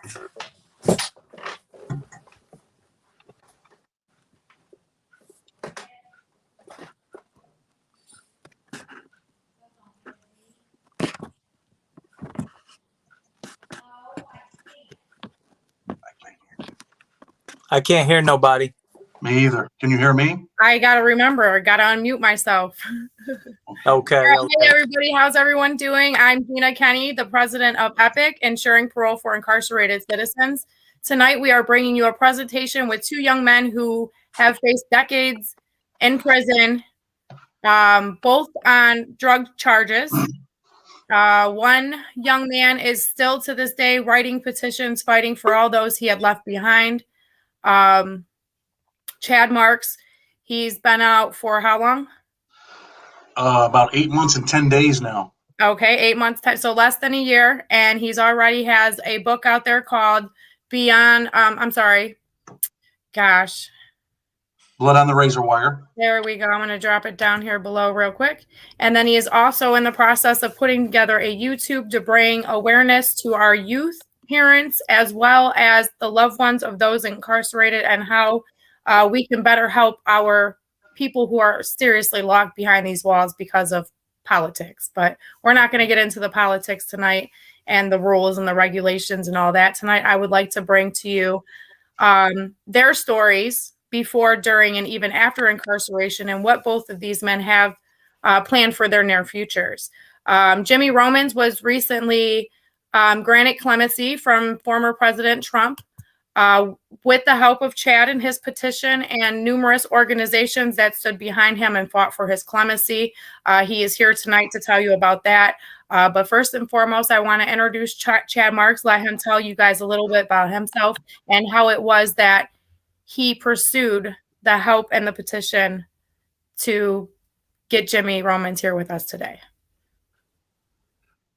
I can't hear nobody. Me either. Can you hear me? I got to remember, I got to unmute myself. Okay. Hey, everybody. How's everyone doing? I'm Gina Kenny, the president of EPIC, Ensuring Parole for Incarcerated Citizens. Tonight, we are bringing you a presentation with two young men who have faced decades in prison, both on drug charges. One young man is still to this day writing petitions, fighting for all those he had left behind. Chad Marks, he's been out for how long? About 8 months and 10 days now. Okay, 8 months, so less than a year, and he's already has a book out there called Beyond, Blood on the Razor Wire. There we go. I'm going to drop it down here below real quick. And then he is also in the process of putting together a YouTube to bring awareness to our youth, parents, as well as the loved ones of those incarcerated, and how we can better help our people who are seriously locked behind these walls because of politics. But we're not going to get into the politics tonight and the rules and the regulations and all that. Tonight, I would like to bring to you their stories before, during, and even after incarceration, and what both of these men have planned for their near futures. Jimmy Romans was recently granted clemency from former President Trump with the help of Chad and his petition and numerous organizations that stood behind him and fought for his clemency. He is here tonight to tell you about that. But first and foremost, I want to introduce Chad Marks, let him tell you guys a little bit about himself and how it was that he pursued the help and the petition to get Jimmy Romans here with us today.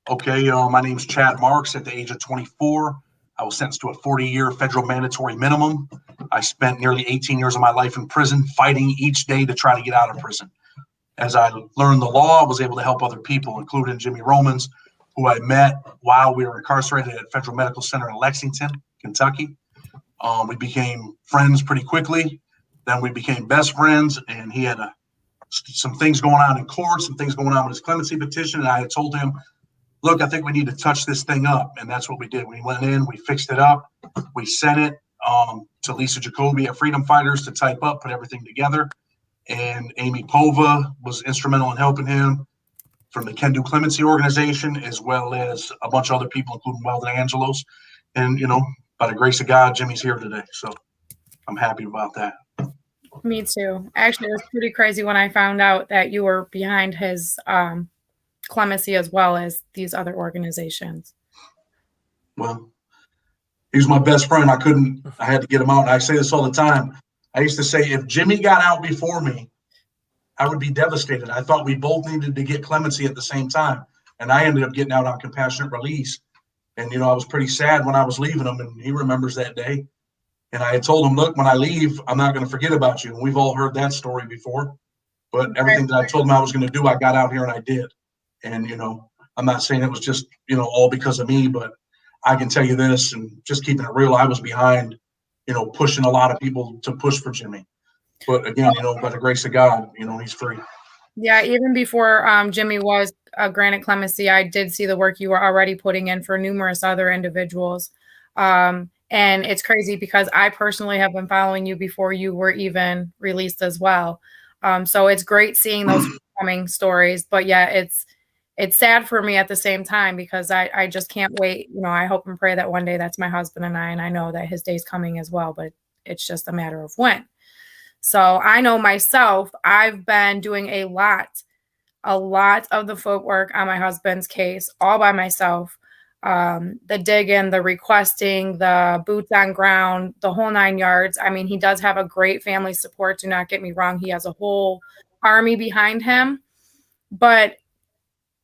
Okay, my name's Chad Marks. At the age of 24, I was sentenced to a 40-year federal mandatory minimum. I spent nearly 18 years of my life in prison, fighting each day to try to get out of prison. As I learned the law, I was able to help other people, including Jimmy Romans, who I met while we were incarcerated at Federal Medical Center in Lexington, Kentucky. We became friends pretty quickly. Then we became best friends, and he had some things going on in court, some things going on with his clemency petition, and I had told him, look, I think we need to touch this thing up, and that's what we did. We went in, we fixed it up, we sent it to Lisa Jacoby at Freedom Fighters to type up, put everything together, and Amy Pova was instrumental in helping him from the Can Do Clemency organization, as well as a bunch of other people, including Weldon Angelos. And, you know, by the grace of God, Jimmy's here today, so I'm happy about that. Me too. Actually, it was pretty crazy when I found out that you were behind his clemency as well as these other organizations. Well, he was my best friend. I had to get him out. And I say this all the time. I used to say, if Jimmy got out before me, I would be devastated. I thought we both needed to get clemency at the same time. And I ended up getting out on compassionate release. And, you know, I was pretty sad when I was leaving him, and he remembers that day. And I had told him, look, when I leave, I'm not going to forget about you. And we've all heard that story before. But everything that I told him I was going to do, I got out here and I did. And, you know, I'm not saying it was just, you know, all because of me, but I can tell you this, and just keeping it real, I was behind, you know, pushing a lot of people to push for Jimmy. But again, you know, by the grace of God, you know, he's free. Yeah, even before Jimmy was granted clemency, I did see the work you were already putting in for numerous other individuals. And it's crazy because I personally have been following you before you were even released as well. So it's great seeing those coming stories. But yeah, it's sad for me at the same time because I just can't wait. You know, I hope and pray that one day that's my husband and I know that his day's coming as well, but it's just a matter of when. So I know myself, I've been doing a lot of the footwork on my husband's case all by myself. The digging, the requesting, the boots on ground, the whole 9 yards. I mean, he does have a great family support. Do not get me wrong. He has a whole army behind him. But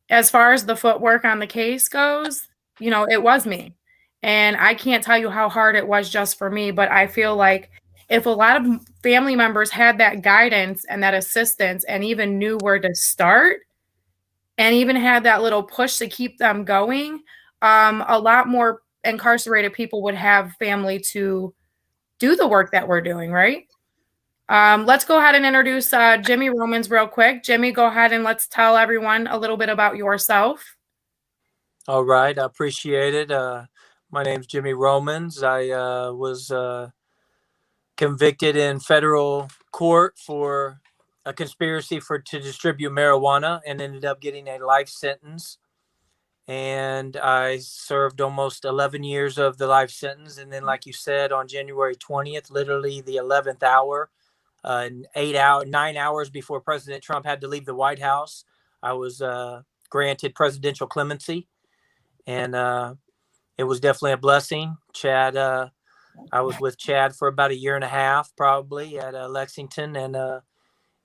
as far as the footwork on the case goes, you know, it was me. And I can't tell you how hard it was just for me, but I feel like if a lot of family members had that guidance and that assistance and even knew where to start and even had that little push to keep them going, a lot more incarcerated people would have family to do the work that we're doing, right? Let's go ahead and introduce Jimmy Romans real quick. Jimmy, go ahead and let's tell everyone a little bit about yourself. All right. I appreciate it. My name's Jimmy Romans. I was convicted in federal court for a conspiracy to distribute marijuana and ended up getting a life sentence. And I served almost 11 years of the life sentence. And then, like you said, on January 20th, literally the 11th hour, 9 hours before President Trump had to leave the White House, I was granted presidential clemency. And it was definitely a blessing. Chad, I was with Chad for about a year and a half, probably at Lexington. And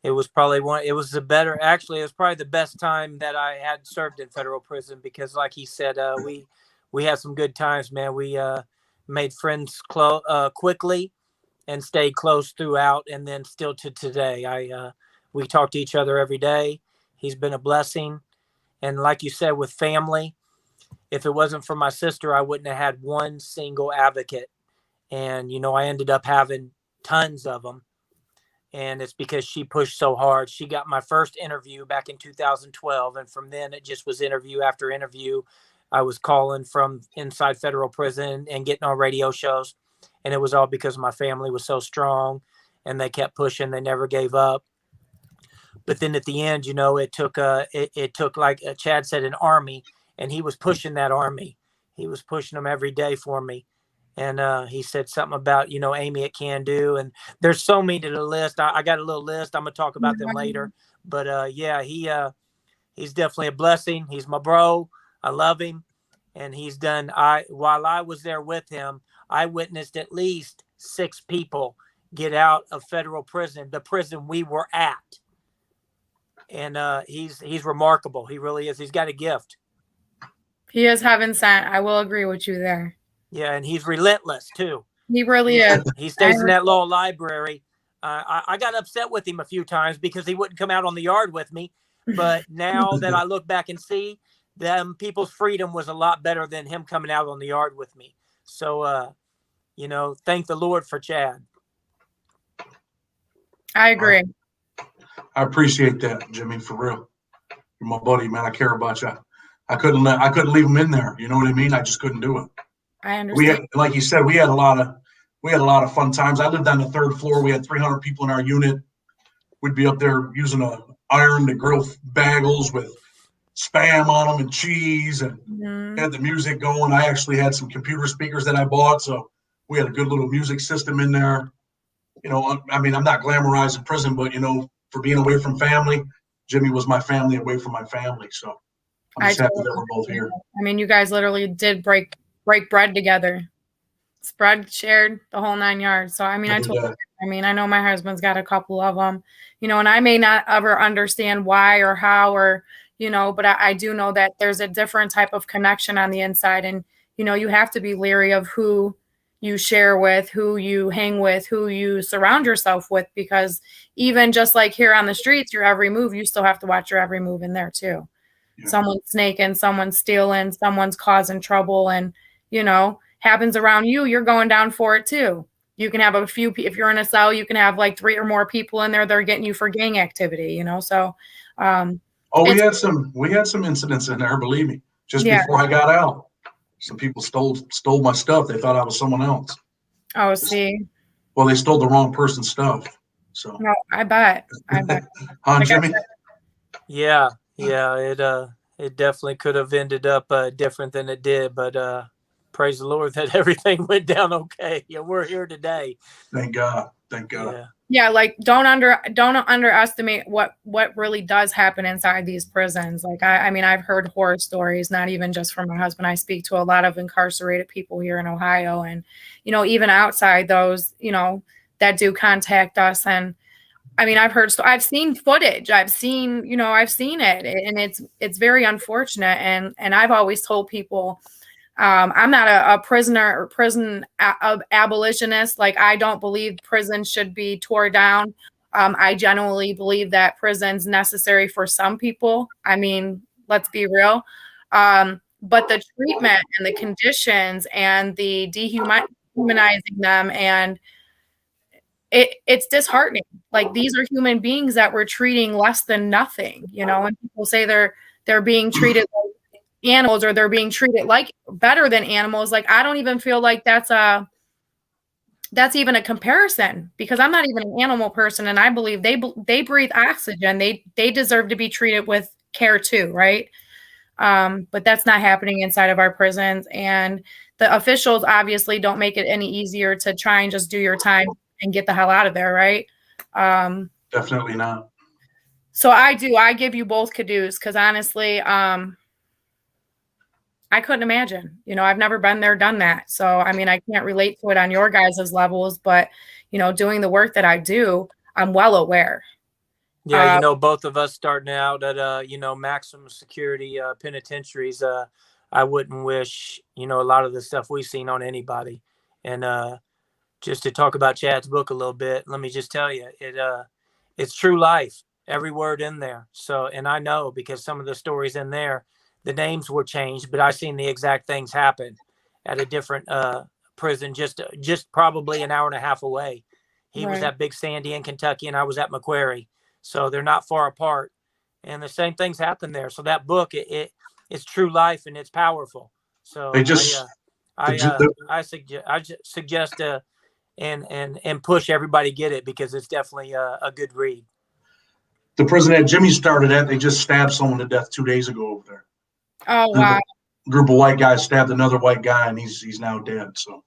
it was probably it was probably the best time that I had served in federal prison, because like he said, we had some good times, man. We made friends quickly and stayed close throughout. And then still to today, we talk to each other every day. He's been a blessing. And like you said, with family, if it wasn't for my sister, I wouldn't have had one single advocate. And, I ended up having tons of them. And it's because she pushed so hard. She got my first interview back in 2012. And from then, it just was interview after interview. I was calling from inside federal prison and getting on radio shows. And it was all because my family was so strong and they kept pushing. They never gave up. But then at the end, it took, like Chad said, an army. And he was pushing that army. He was pushing them every day for me. And he said something about, Amy, it can do. And there's so many to the list. I got a little list. I'm going to talk about them later. But yeah, he's definitely a blessing. He's my bro. I love him. And he's done, while I was there with him, I witnessed at least 6 people get out of federal prison, the prison we were at. And he's remarkable. He really is. He's got a gift. He is heaven sent. I will agree with you there. Yeah, and he's relentless too. He really is. He stays in that law library. I got upset with him a few times because he wouldn't come out on the yard with me. But now that I look back and see, them people's freedom was a lot better than him coming out on the yard with me. So, thank the Lord for Chad. I agree. I appreciate that, Jimmy, for real. You're my buddy, man. I care about you. I couldn't leave him in there. You know what I mean? I just couldn't do it. I understand. Like you said, we had a lot of fun times. I lived on the 3rd floor. We had 300 people in our unit. We'd be up there using a iron to grill bagels with Spam on them and cheese, and had the music going. I actually had some computer speakers that I bought, so we had a good little music system in there. I mean, I'm not glamorizing prison, but for being away from family, Jimmy was my family away from my family. So I'm just happy that we're both here. I mean, you guys literally did break bread together. Spread shared the whole 9 yards. So I mean, I know my husband's got a couple of them, and I may not ever understand why or how or but I do know that there's a different type of connection on the inside, and you have to be leery of who you share with, who you hang with, who you surround yourself with, because even just like here on the streets, your every move, you still have to watch your every move in there too. Yeah. Someone's snaking, someone's stealing, someone's causing trouble, and happens around you, you're going down for it too. You can have a few, if you're in a cell, you can have like 3 or more people in there that are getting you for gang activity, so we had some incidents in there, believe me. Before I got out, some people stole my stuff. They thought I was someone else. Oh, see. Well, they stole the wrong person's stuff. So no, I bet. Huh, Jimmy? Yeah. It definitely could have ended up different than it did, but praise the Lord that everything went down okay. Yeah, we're here today. Thank God. Yeah. Yeah, like don't underestimate what really does happen inside these prisons. Like I mean, I've heard horror stories, not even just from my husband. I speak to a lot of incarcerated people here in Ohio, and even outside those, that do contact us. And I mean, I've seen footage. I've seen it, and it's very unfortunate. And I've always told people, I'm not a prisoner or prison abolitionist. Like, I don't believe prison should be tore down. I genuinely believe that prison's necessary for some people. I mean, let's be real. but the treatment and the conditions and the dehumanizing them, and it's disheartening. Like, these are human beings that we're treating less than nothing, and people say they're being treated like animals, or they're being treated like better than animals. Like, I don't even feel like that's even a comparison, because I'm not even an animal person, and I believe they breathe oxygen. They deserve to be treated with care too, right? But that's not happening inside of our prisons, and the officials obviously don't make it any easier to try and just do your time and get the hell out of there, right? Definitely not. So I give you both kudos, because honestly, I couldn't imagine. I've never been there, done that. So, I mean, I can't relate to it on your guys' levels, but, doing the work that I do, I'm well aware. Yeah, both of us starting out at, maximum security penitentiaries, I wouldn't wish, a lot of the stuff we've seen on anybody. And just to talk about Chad's book a little bit, let me just tell you, it's true life, every word in there. So, and I know, because some of the stories in there, the names were changed, but I've seen the exact things happen at a different prison, just probably an hour and a half away. He was at Big Sandy in Kentucky, and I was at Macquarie. So they're not far apart, and the same things happen there. So that book, it's true life, and it's powerful. So I suggest and push everybody get it, because it's definitely a good read. The prison that Jimmy started at, they just stabbed someone to death 2 days ago over there. Oh, wow. Group of white guys stabbed another white guy, and he's now dead. So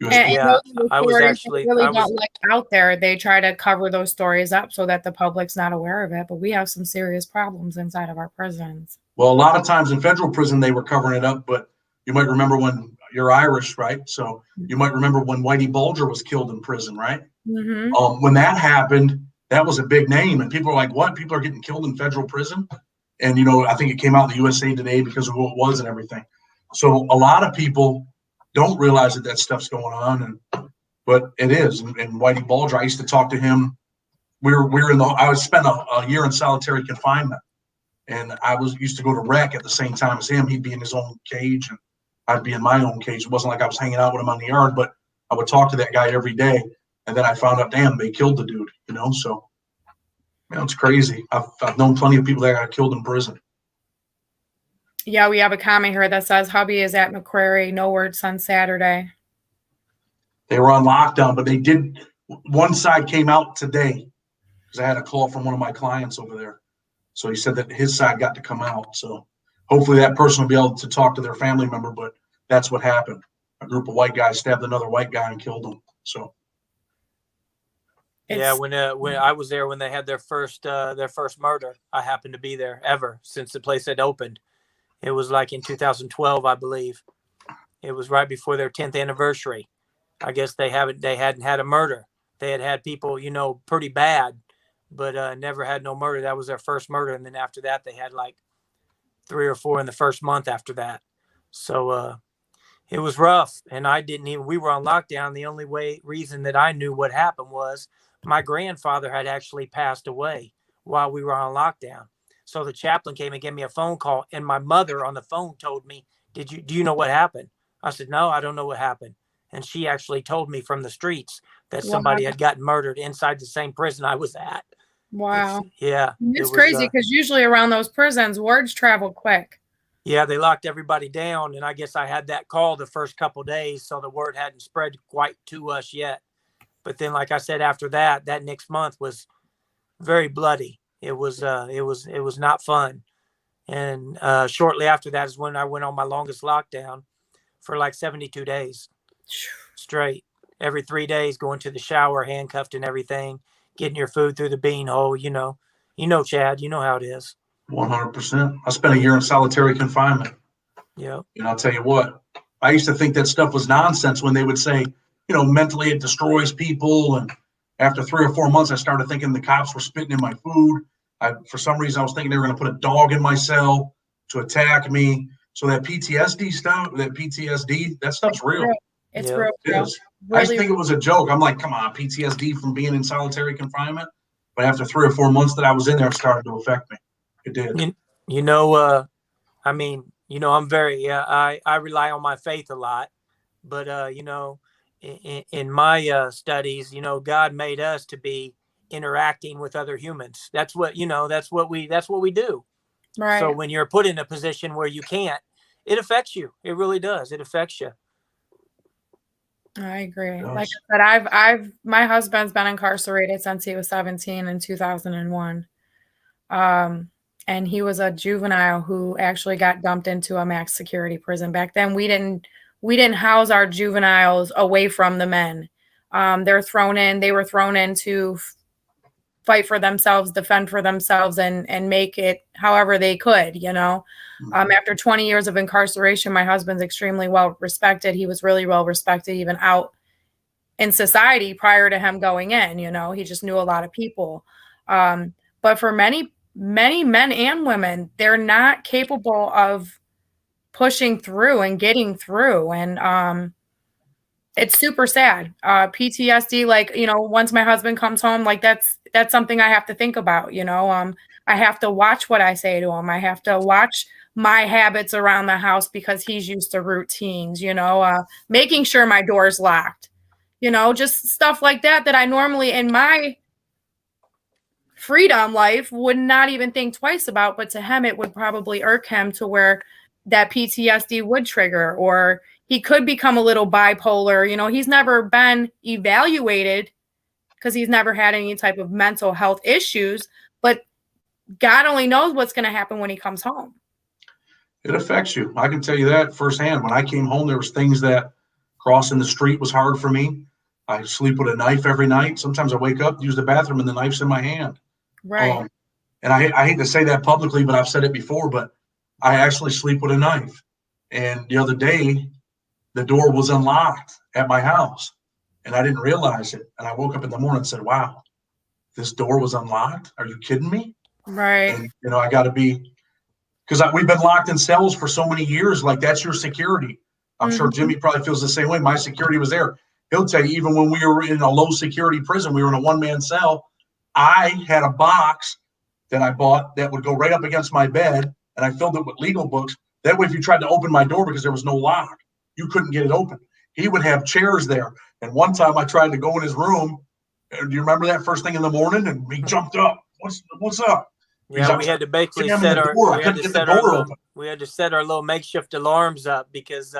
yeah, I was actually don't like out there. They try to cover those stories up so that the public's not aware of it, but we have some serious problems inside of our prisons. Well, a lot of times in federal prison they were covering it up, but you might remember when you're Irish, right? So you might remember when Whitey Bulger was killed in prison, right? Mm-hmm. When that happened, that was a big name, and people are like, "What? People are getting killed in federal prison?" And I think it came out in the USA Today because of who it was and everything. So a lot of people don't realize that stuff's going on, but it is. And Whitey Bulger, I used to talk to him. I spent a year in solitary confinement, and I used to go to rec at the same time as him. He'd be in his own cage, and I'd be in my own cage. It wasn't like I was hanging out with him on the yard, but I would talk to that guy every day. And then I found out, damn, they killed the dude. So it's crazy. I've known plenty of people that got killed in prison. Yeah, we have a comment here that says hubby is at Macquarie. No word since Saturday. They were on lockdown, but they did. One side came out today because I had a call from one of my clients over there. So he said that his side got to come out. So hopefully that person will be able to talk to their family member. But that's what happened. A group of white guys stabbed another white guy and killed him. So. Yeah, when I was there when they had their first murder, I happened to be there ever since the place had opened. It was like in 2012, I believe. It was right before their 10th anniversary. I guess they hadn't had a murder. They had people, pretty bad, but never had no murder. That was their first murder, and then after that, they had like 3 or 4 in the first month after that. So it was rough, and we were on lockdown. The only reason that I knew what happened was my grandfather had actually passed away while we were on lockdown. So the chaplain came and gave me a phone call, and my mother on the phone told me, do you know what happened? I said, no, I don't know what happened. And she actually told me from the streets that somebody had gotten murdered inside the same prison I was at. Wow. It's crazy because usually around those prisons, words travel quick. Yeah, they locked everybody down, and I guess I had that call the first couple of days, so the word hadn't spread quite to us yet. But then, like I said, after that next month was very bloody. It was not fun. And shortly after that is when I went on my longest lockdown for like 72 days straight. Every 3 days, going to the shower, handcuffed and everything, getting your food through the bean hole. Chad, you know how it is. 100%. I spent a year in solitary confinement. Yeah. I'll tell you what, I used to think that stuff was nonsense when they would say, mentally it destroys people. And after 3 or 4 months, I started thinking the cops were spitting in my food. For some reason, I was thinking they were going to put a dog in my cell to attack me. So that PTSD stuff, that stuff's real. It's real. It is. Really, I used to think it was a joke. I'm like, come on, PTSD from being in solitary confinement. But after 3 or 4 months that I was in there, it started to affect me. It did. I'm very, I rely on my faith a lot, but, in my studies, God made us to be interacting with other humans. That's what, that's what we do. So Right. when you're put in a position where you can't, it affects you. It really does. It affects you. I agree. Yes. Like I said, my husband's been incarcerated since he was 17 in 2001. And he was a juvenile who actually got dumped into a max security prison. Back then, we didn't house our juveniles away from the men. They were thrown in to fight for themselves, defend for themselves, and make it however they could, After 20 years of incarceration, my husband's extremely well respected. He was really well respected even out in society prior to him going in, he just knew a lot of people. But for many men and women, they're not capable of pushing through and getting through. And it's super sad. PTSD, once my husband comes home, that's something I have to think about, I have to watch what I say to him. I have to watch my habits around the house because he's used to routines, making sure my door's locked, just stuff like that I normally in my freedom life would not even think twice about, but to him, it would probably irk him to where that PTSD would trigger, or he could become a little bipolar. He's never been evaluated because he's never had any type of mental health issues, but God only knows what's going to happen when he comes home. It affects you. I can tell you that firsthand. When I came home, there was things that crossing the street was hard for me. I sleep with a knife every night. Sometimes I wake up, use the bathroom, and the knife's in my hand. Right. And I hate to say that publicly, but I've said it before, but I actually sleep with a knife. And the other day, the door was unlocked at my house, and I didn't realize it. And I woke up in the morning and said, wow, this door was unlocked? Are you kidding me? Right. And, I got to be, because we've been locked in cells for so many years. Like, that's your security. I'm sure Jimmy probably feels the same way. My security was there. He'll tell you, even when we were in a low security prison, we were in a one-man cell. I had a box that I bought that would go right up against my bed, and I filled it with legal books. That way, if you tried to open my door because there was no lock, you couldn't get it open. He would have chairs there. And one time I tried to go in his room. Do you remember that first thing in the morning? And he jumped up. What's up? Yeah, we had to basically set our little makeshift alarms up because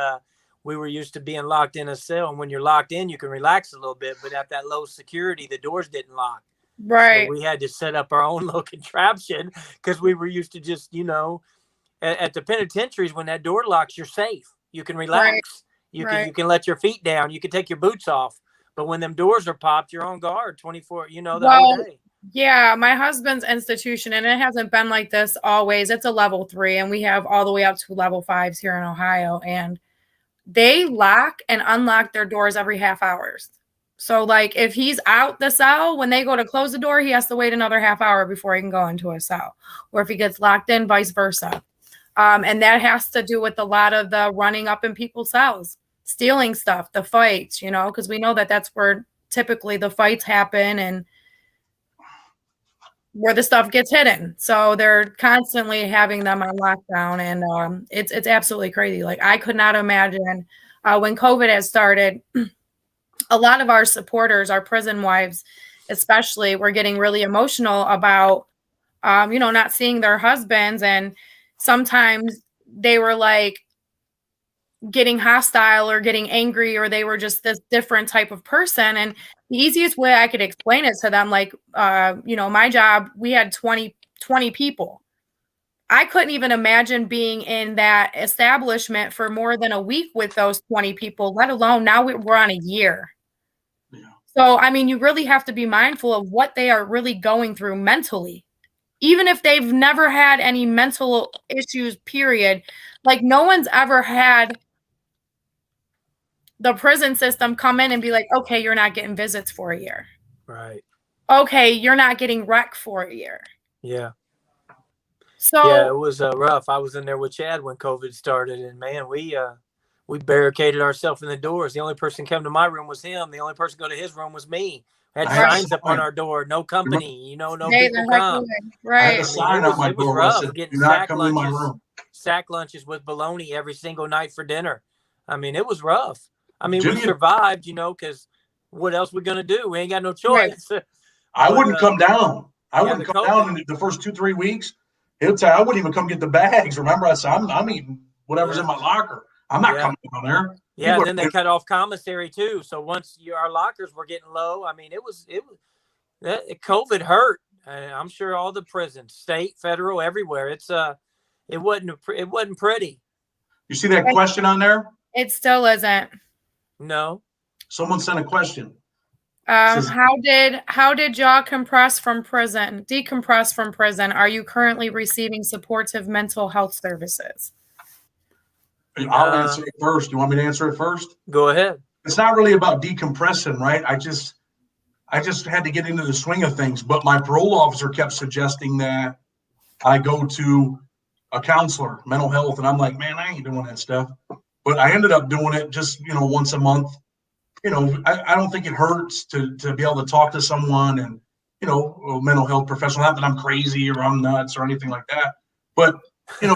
we were used to being locked in a cell. And when you're locked in, you can relax a little bit. But at that low security, the doors didn't lock. Right. So we had to set up our own little contraption because we were used to just, at the penitentiaries, when that door locks, you're safe. You can relax. Right. You can let your feet down. You can take your boots off. But when them doors are popped, you're on guard 24, the whole day. Yeah, my husband's institution, and it hasn't been like this always. It's a level 3, and we have all the way up to level 5s here in Ohio. And they lock and unlock their doors every half hours. So, if he's out the cell, when they go to close the door, he has to wait another half hour before he can go into a cell. Or if he gets locked in, vice versa. And that has to do with a lot of the running up in people's cells, stealing stuff, the fights, because we know that that's where typically the fights happen and where the stuff gets hidden. So they're constantly having them on lockdown, and it's absolutely crazy. I could not imagine when COVID has started, a lot of our supporters, our prison wives especially, were getting really emotional about, not seeing their husbands. And sometimes they were getting hostile or getting angry, or they were just this different type of person. And the easiest way I could explain it to them, my job, we had 20 people. I couldn't even imagine being in that establishment for more than a week with those 20 people, let alone now we're on a year. Yeah. So, you really have to be mindful of what they are really going through mentally. Even if they've never had any mental issues, period. No one's ever had the prison system come in and be like, okay, you're not getting visits for a year. Right. Okay, you're not getting rec for a year. Yeah. So yeah, it was rough. I was in there with Chad when COVID started, and man, we barricaded ourselves in the doors. The only person come to my room was him. The only person go to his room was me. Had I had a signs up on sign. our door, no company, no Stay people the heck come. away. I had Right. a sign on my It was door where I rough said, getting "Do not come in my room." sack lunches with bologna every single night for dinner. I mean, it was rough. I mean, we Jimmy, survived, because what else we gonna do? We ain't got no Right. choice. I But, wouldn't come down. I yeah, wouldn't the come COVID. down in the first 2-3 weeks. He'll tell I wouldn't even come get the bags. Remember, I said, I'm eating whatever's in my locker. I'm not coming down there. Yeah, and then they cut off commissary too. So once our lockers were getting low, I mean, it was COVID hurt. I'm sure all the prisons, state, federal, everywhere. It wasn't pretty. You see that question on there? It still isn't. No. Someone sent a question. Says, how did y'all decompress from prison? Are you currently receiving supportive mental health services? I'll answer it first. You want me to answer it first? Go ahead. It's not really about decompressing, right? I just had to get into the swing of things. But my parole officer kept suggesting that I go to a counselor, mental health, and I'm like, man, I ain't doing that stuff. But I ended up doing it just once a month. I don't think it hurts to be able to talk to someone and a mental health professional. Not that I'm crazy or I'm nuts or anything like that, but he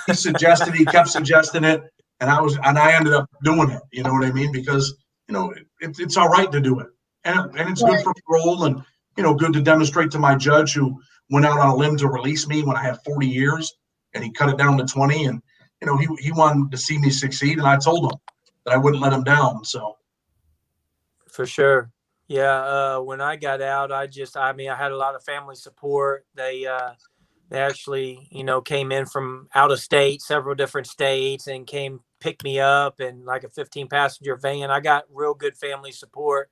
kept suggesting it, and I ended up doing it. You know what I mean? Because it's all right to do it, and it's good for parole, and good to demonstrate to my judge, who went out on a limb to release me when I had 40 years, and he cut it down to 20, and he wanted to see me succeed, and I told him that I wouldn't let him down. So. For sure. Yeah. When I got out, I had a lot of family support. They actually, came in from out of state, several different states, and came pick me up in like a 15-passenger van. I got real good family support.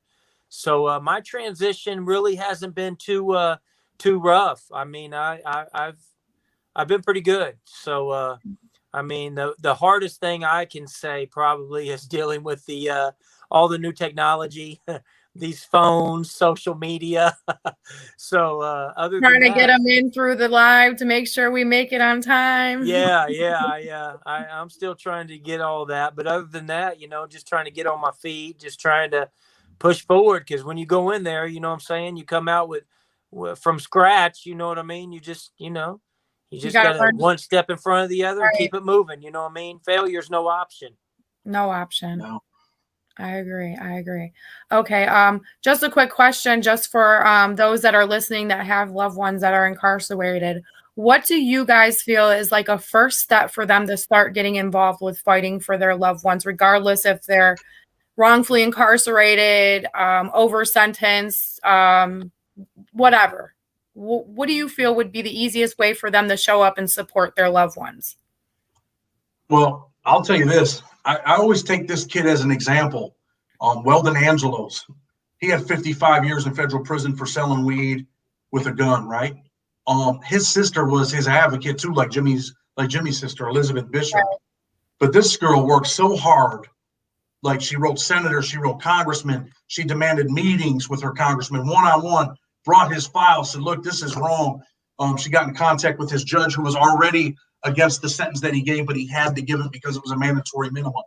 So my transition really hasn't been too rough. I mean, I've been pretty good. So, the hardest thing I can say probably is dealing with all the new technology, these phones, social media. So other trying than to get them in through the live to make sure we make it on time. Yeah. I'm still trying to get all that. But other than that, just trying to get on my feet, just trying to push forward. Because when you go in there, you know what I'm saying, you come out with from scratch, you know what I mean? You just, you got to one step in front of the other and keep it moving. You know what I mean? Failure's no option. No option. No. I agree. Okay. Just a quick question, just for those that are listening that have loved ones that are incarcerated. What do you guys feel is like a first step for them to start getting involved with fighting for their loved ones, regardless if they're wrongfully incarcerated, over sentenced, whatever? What do you feel would be the easiest way for them to show up and support their loved ones? Well, I'll tell you this. I always take this kid as an example. Weldon Angelos. He had 55 years in federal prison for selling weed with a gun, right? His sister was his advocate too, like Jimmy's sister, Elizabeth Bishop. Right. But this girl worked so hard. Like, she wrote senators, she wrote congressmen. She demanded meetings with her congressman one-on-one, brought his file, said, look, this is wrong. She got in contact with his judge, who was already against the sentence that he gave, but he had to give it because it was a mandatory minimum.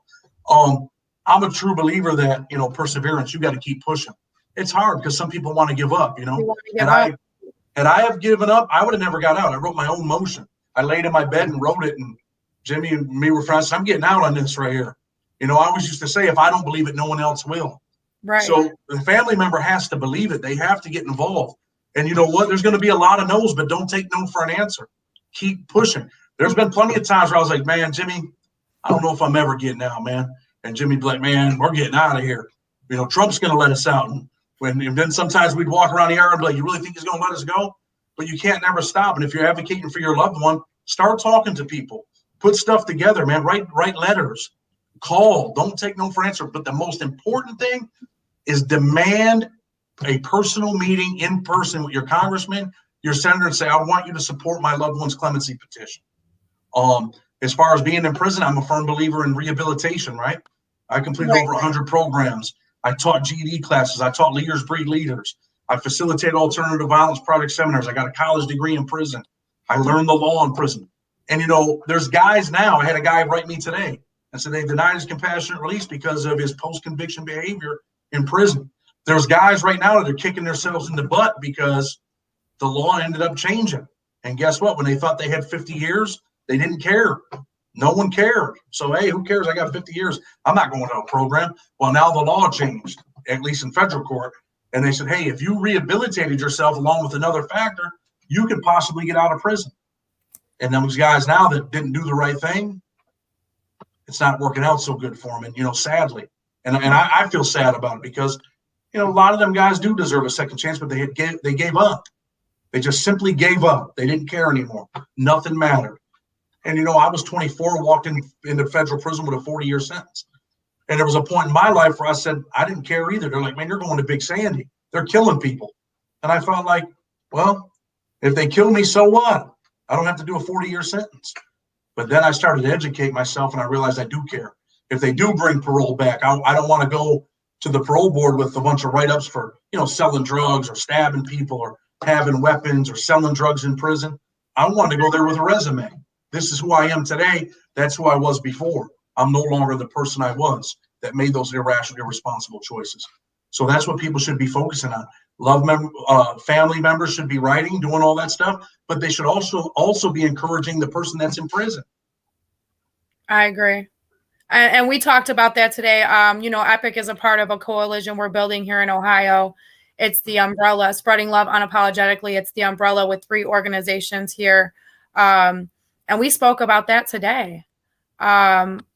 I'm a true believer that, perseverance, you got to keep pushing. It's hard because some people want to give up, Had I have given up, I would have never got out. I wrote my own motion. I laid in my bed and wrote it, and Jimmy and me were friends. I'm getting out on this right here. I always used to say, if I don't believe it, no one else will. Right. So the family member has to believe it. They have to get involved. And you know what? There's going to be a lot of no's, but don't take no for an answer. Keep pushing. There's been plenty of times where I was like, man, Jimmy, I don't know if I'm ever getting out, man. And Jimmy'd be like, man, we're getting out of here. Trump's going to let us out. And then sometimes we'd walk around the area and be like, you really think he's going to let us go? But you can't never stop. And if you're advocating for your loved one, start talking to people. Put stuff together, man. Write letters. Call. Don't take no for an answer. But the most important thing is demand a personal meeting in person with your congressman, your senator, and say, I want you to support my loved one's clemency petition. As far as being in prison, I'm a firm believer in rehabilitation, right? I completed over 100 programs. I taught GED classes. I taught Leaders Breed Leaders. I facilitated alternative violence project seminars. I got a college degree in prison. I learned the law in prison. And, there's guys now. I had a guy write me today and said they denied his compassionate release because of his post-conviction behavior in prison. There's guys right now that are kicking themselves in the butt because the law ended up changing. And guess what? When they thought they had 50 years, they didn't care. No one cared. So, hey, who cares? I got 50 years. I'm not going to a program. Well, now the law changed, at least in federal court. And they said, hey, if you rehabilitated yourself along with another factor, you could possibly get out of prison. And those guys now that didn't do the right thing, it's not working out so good for them. And, you know, sadly, and I feel sad about it because, you know, a lot of them guys do deserve a second chance, but they gave up. They just simply gave up. They didn't care anymore. Nothing mattered. And, you know, I was 24, walked into federal prison with a 40-year sentence. And there was a point in my life where I said, I didn't care either. They're like, man, you're going to Big Sandy. They're killing people. And I felt like, well, if they kill me, so what? I don't have to do a 40-year sentence. But then I started to educate myself, and I realized I do care. If they do bring parole back, I don't want to go to the parole board with a bunch of write-ups for, you know, selling drugs or stabbing people or having weapons or selling drugs in prison. I want to go there with a resume. This is who I am today. That's who I was before. I'm no longer the person I was that made those irrational, irresponsible choices. So that's what people should be focusing on. Family members should be writing, doing all that stuff, but they should also be encouraging the person that's in prison. I agree. And we talked about that today. You know, EPIC is a part of a coalition we're building here in Ohio. It's the umbrella, Spreading Love Unapologetically. It's the umbrella with 3 organizations here. And we spoke about that today.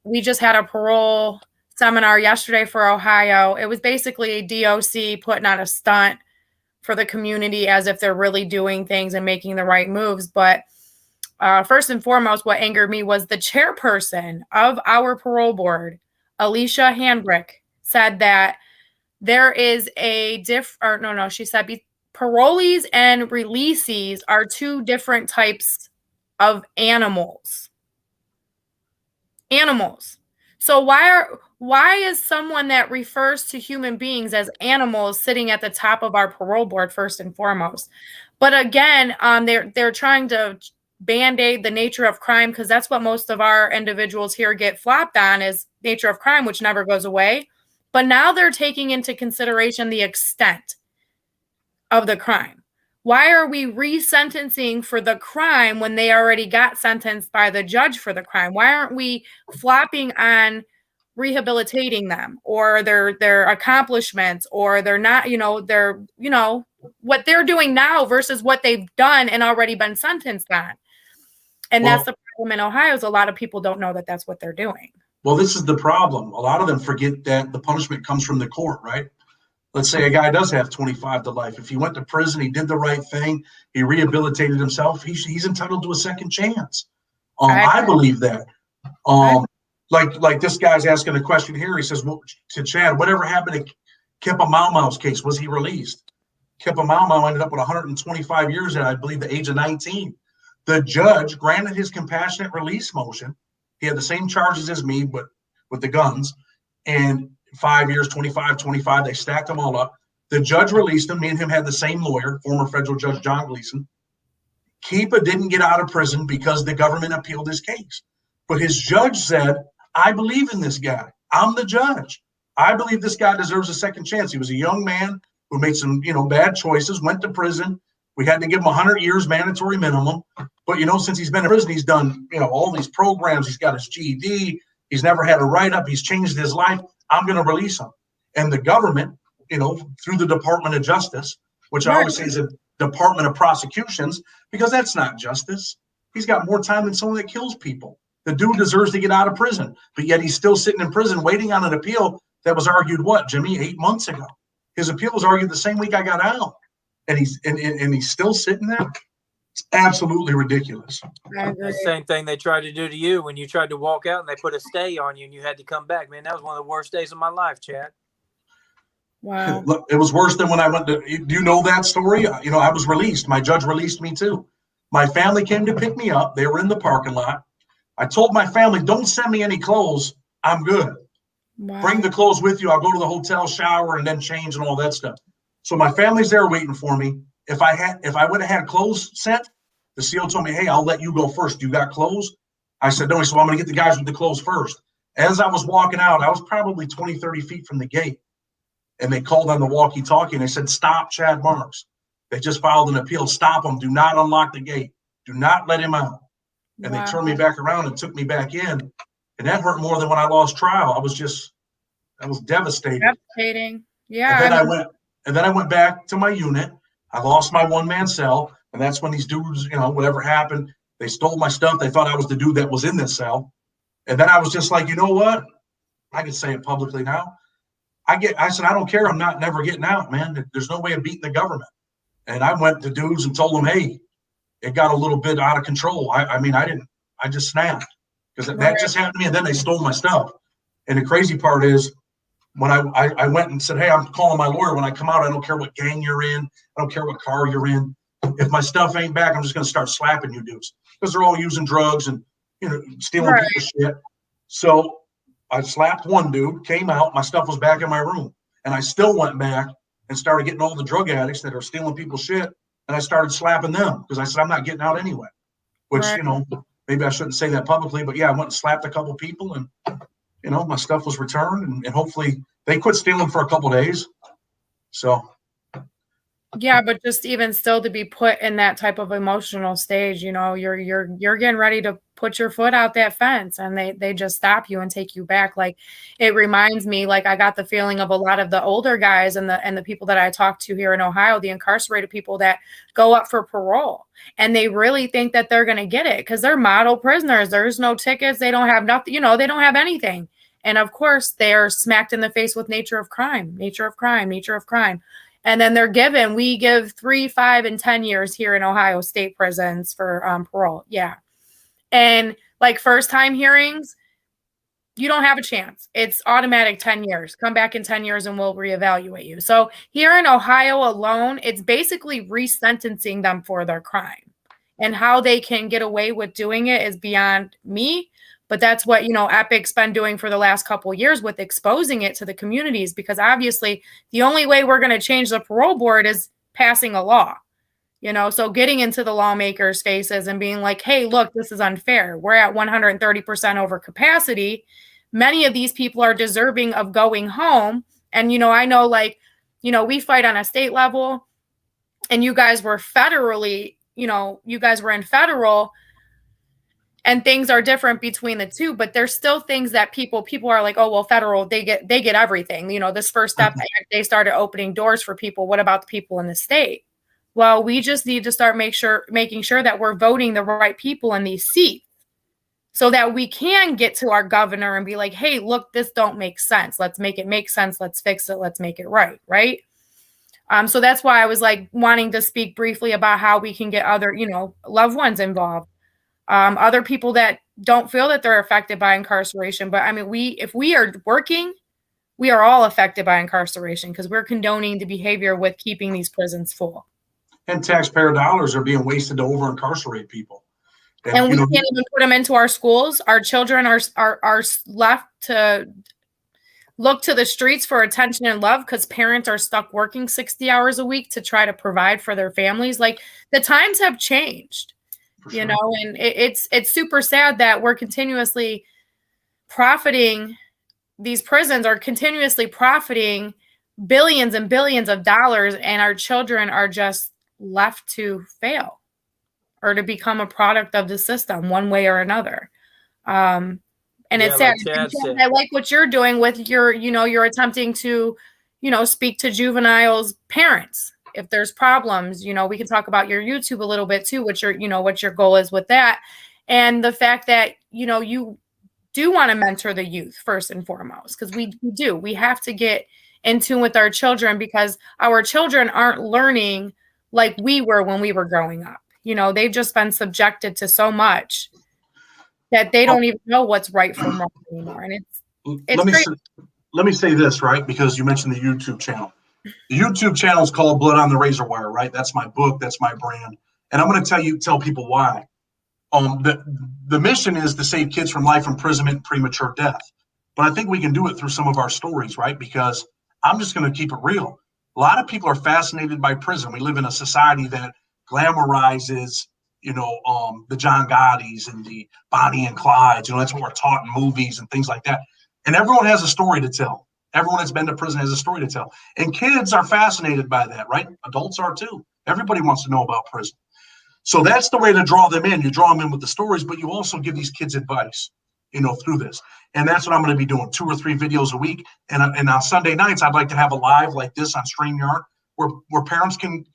We just had a parole seminar yesterday for Ohio. It was basically a DOC putting on a stunt for the community as if they're really doing things and making the right moves. But first and foremost, what angered me was the chairperson of our parole board, Alicia Handbrick, said that there is a she said parolees and releasees are 2 different types of animals. So why is someone that refers to human beings as animals sitting at the top of our parole board first and foremost? But again, they're trying to band-aid the nature of crime, because that's what most of our individuals here get flopped on, is nature of crime, which never goes away. But now they're taking into consideration the extent of the crime. Why are we resentencing for the crime when they already got sentenced by the judge for the crime? Why aren't we flopping on rehabilitating them or their accomplishments, or they're not, what they're doing now versus what they've done and already been sentenced on? And that's the problem in Ohio, is a lot of people don't know that that's what they're doing. Well, this is the problem. A lot of them forget that the punishment comes from the court, right? Let's say a guy does have 25 to life. If he went to prison, he did the right thing, he rehabilitated himself, he's entitled to a second chance. I believe that. Like this guy's asking a question here. He says, well, to Chad, whatever happened to Kippa Mau Mau's case? Was he released? Kippa Mau Mau ended up with 125 years at, I believe, the age of 19. The judge granted his compassionate release motion. He had the same charges as me, but with the guns. And 5 years, 25, they stacked them all up. The judge released him. Me and him had the same lawyer, former federal judge John Gleason. Kippa didn't get out of prison because the government appealed his case. But his judge said, I believe in this guy. I'm the judge. I believe this guy deserves a second chance. He was a young man who made some, bad choices, went to prison. We had to give him 100 years mandatory minimum. But, since he's been in prison, he's done, all these programs. He's got his GED. He's never had a write-up. He's changed his life. I'm going to release him. And the government, through the Department of Justice, which I always say is a Department of Prosecutions, because that's not justice. He's got more time than someone that kills people. The dude deserves to get out of prison, but yet he's still sitting in prison waiting on an appeal that was argued, Jimmy, 8 months ago. His appeal was argued the same week I got out. And he's still sitting there. It's absolutely ridiculous. The same thing they tried to do to you when you tried to walk out and they put a stay on you and you had to come back. Man, that was one of the worst days of my life, Chad. Wow. Look, it was worse than when I went to, do you know that story? I was released. My judge released me too. My family came to pick me up. They were in the parking lot. I told my family, don't send me any clothes. I'm good. Wow. Bring the clothes with you. I'll go to the hotel, shower, and then change and all that stuff. So my family's there waiting for me. If I would have had clothes sent, the CO told me, hey, I'll let you go first. You got clothes? I said, no. He said, well, I'm going to get the guys with the clothes first. As I was walking out, I was probably 20, 30 feet from the gate. and they called on the walkie-talkie and they said, "Stop Chad Marks. They just filed an appeal. Stop him. Do not unlock the gate. Do not let him out." And they turned me back around and took me back in. And that hurt more than when I lost trial. I was devastated. Devastating. Yeah. And then I went back to my unit. I lost my one-man cell. And that's when these dudes, whatever happened, they stole my stuff. They thought I was the dude that was in this cell. And then I was just like, you know what? I can say it publicly now. I said, I don't care. I'm never getting out, man. There's no way of beating the government. And I went to dudes and told them, hey, it got a little bit out of control. I just snapped because that just happened to me. And then they stole my stuff. And the crazy part is when I went and said, hey, I'm calling my lawyer. When I come out, I don't care what gang you're in. I don't care what car you're in. If my stuff ain't back, I'm just going to start slapping you dudes because they're all using drugs and, stealing people's shit. So I slapped one dude, came out, my stuff was back in my room. And I still went back and started getting all the drug addicts that are stealing people's shit. And I started slapping them because I said, I'm not getting out anyway, which, maybe I shouldn't say that publicly, but yeah, I went and slapped a couple people and, my stuff was returned and hopefully they quit stealing for a couple days. So. Yeah, but just even still to be put in that type of emotional stage, you're getting ready to put your foot out that fence and they just stop you and take you back. Like it reminds me, like I got the feeling of a lot of the older guys and the people that I talk to here in Ohio, the incarcerated people that go up for parole and they really think that they're going to get it because they're model prisoners. There's no tickets. They don't have nothing, they don't have anything. And of course they're smacked in the face with nature of crime. And then we give 3, 5, and 10 years here in Ohio state prisons for parole. Yeah. And like first time hearings, you don't have a chance. It's automatic 10 years. Come back in 10 years and we'll reevaluate you. So here in Ohio alone, it's basically resentencing them for their crime. And how they can get away with doing it is beyond me. But that's what, Epic's been doing for the last couple of years with exposing it to the communities, because obviously the only way we're going to change the parole board is passing a law, so getting into the lawmakers' faces and being like, hey, look, this is unfair. We're at 130% over capacity. Many of these people are deserving of going home. And, I know we fight on a state level and you guys were federally, you guys were in federal. And things are different between the two, but there's still things that people are like, oh, well, federal, they get everything. This First Step, they started opening doors for people. What about the people in the state? Well, we just need to start making sure that we're voting the right people in these seats so that we can get to our governor and be like, hey, look, this don't make sense. Let's make it make sense. Let's fix it. Let's make it right. Right. So that's why I was like wanting to speak briefly about how we can get other, loved ones involved. Other people that don't feel that they're affected by incarceration. But I mean, if we are working, we are all affected by incarceration because we're condoning the behavior with keeping these prisons full. And taxpayer dollars are being wasted to over incarcerate people. And we can't even put them into our schools. Our children are left to look to the streets for attention and love because parents are stuck working 60 hours a week to try to provide for their families. Like the times have changed. Sure. And it's super sad that we're continuously profiting. These prisons are continuously profiting billions and billions of dollars, and our children are just left to fail or to become a product of the system one way or another. And it's sad. I like what you're doing with you're attempting to, speak to juveniles' parents. If there's problems, we can talk about your YouTube a little bit too, what your goal is with that. And the fact that, you do want to mentor the youth first and foremost, because we have to get in tune with our children because our children aren't learning like we were when we were growing up. They've just been subjected to so much that they don't even know what's right from wrong anymore. And let me say this, right? Because you mentioned the YouTube channel. The YouTube channel is called Blood on the Razor Wire, right? That's my book. That's my brand. And I'm going to tell people why. The mission is to save kids from life imprisonment and premature death. But I think we can do it through some of our stories, right? Because I'm just going to keep it real. A lot of people are fascinated by prison. We live in a society that glamorizes, the John Gottis and the Bonnie and Clydes. That's what we're taught in movies and things like that. And everyone has a story to tell. Everyone that's been to prison has a story to tell. And kids are fascinated by that, right? Adults are too. Everybody wants to know about prison. So that's the way to draw them in. You draw them in with the stories, but you also give these kids advice, through this. And that's what I'm going to be doing, 2 or 3 videos a week. And on Sunday nights, I'd like to have a live like this on StreamYard where parents can,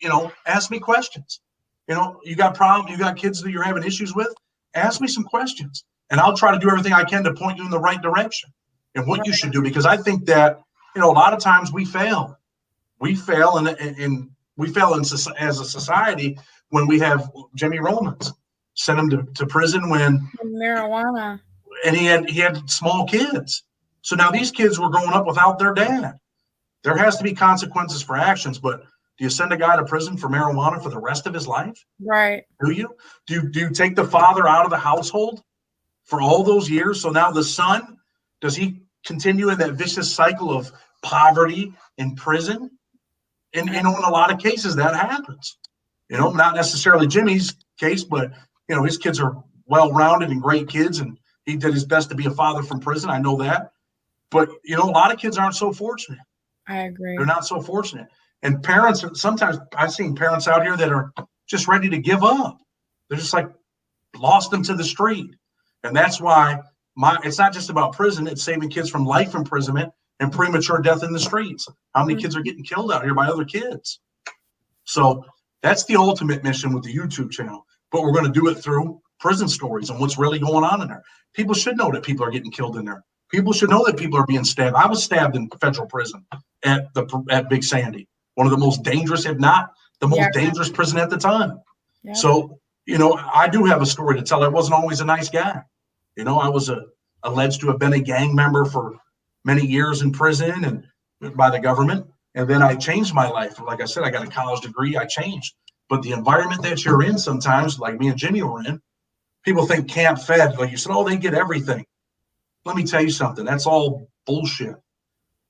ask me questions. You got kids that you're having issues with, ask me some questions. And I'll try to do everything I can to point you in the right direction and what you should do. Because I think that, a lot of times we fail. We fail and we fail as a society when we have Jimmy Romans sent him to prison when marijuana, and he had small kids. So now these kids were growing up without their dad. There has to be consequences for actions, but do you send a guy to prison for marijuana for the rest of his life? Right. Do you? Do you take the father out of the household for all those years? So now the son, does he continue in that vicious cycle of poverty in prison? And in a lot of cases that happens. Not necessarily Jimmy's case, but his kids are well-rounded and great kids, and he did his best to be a father from prison. I know that. But a lot of kids aren't so fortunate. I agree. They're not so fortunate. And parents, sometimes I've seen parents out here that are just ready to give up. They're just like lost them to the street. And that's why it's not just about prison, it's saving kids from life imprisonment and premature death in the streets. How many kids are getting killed out here by other kids? So that's the ultimate mission with the YouTube channel. But we're going to do it through prison stories and what's really going on in there. People should know that people are getting killed in there. People should know that people are being stabbed. I was stabbed in federal prison at Big Sandy, one of the most dangerous, if not the most dangerous prison at the time. Yeah. So, I do have a story to tell. I wasn't always a nice guy. I was alleged to have been a gang member for many years in prison and by the government. And then I changed my life. Like I said, I got a college degree. I changed. But the environment that you're in sometimes, like me and Jimmy were in, people think camp fed. Like you said, they get everything. Let me tell you something. That's all bullshit.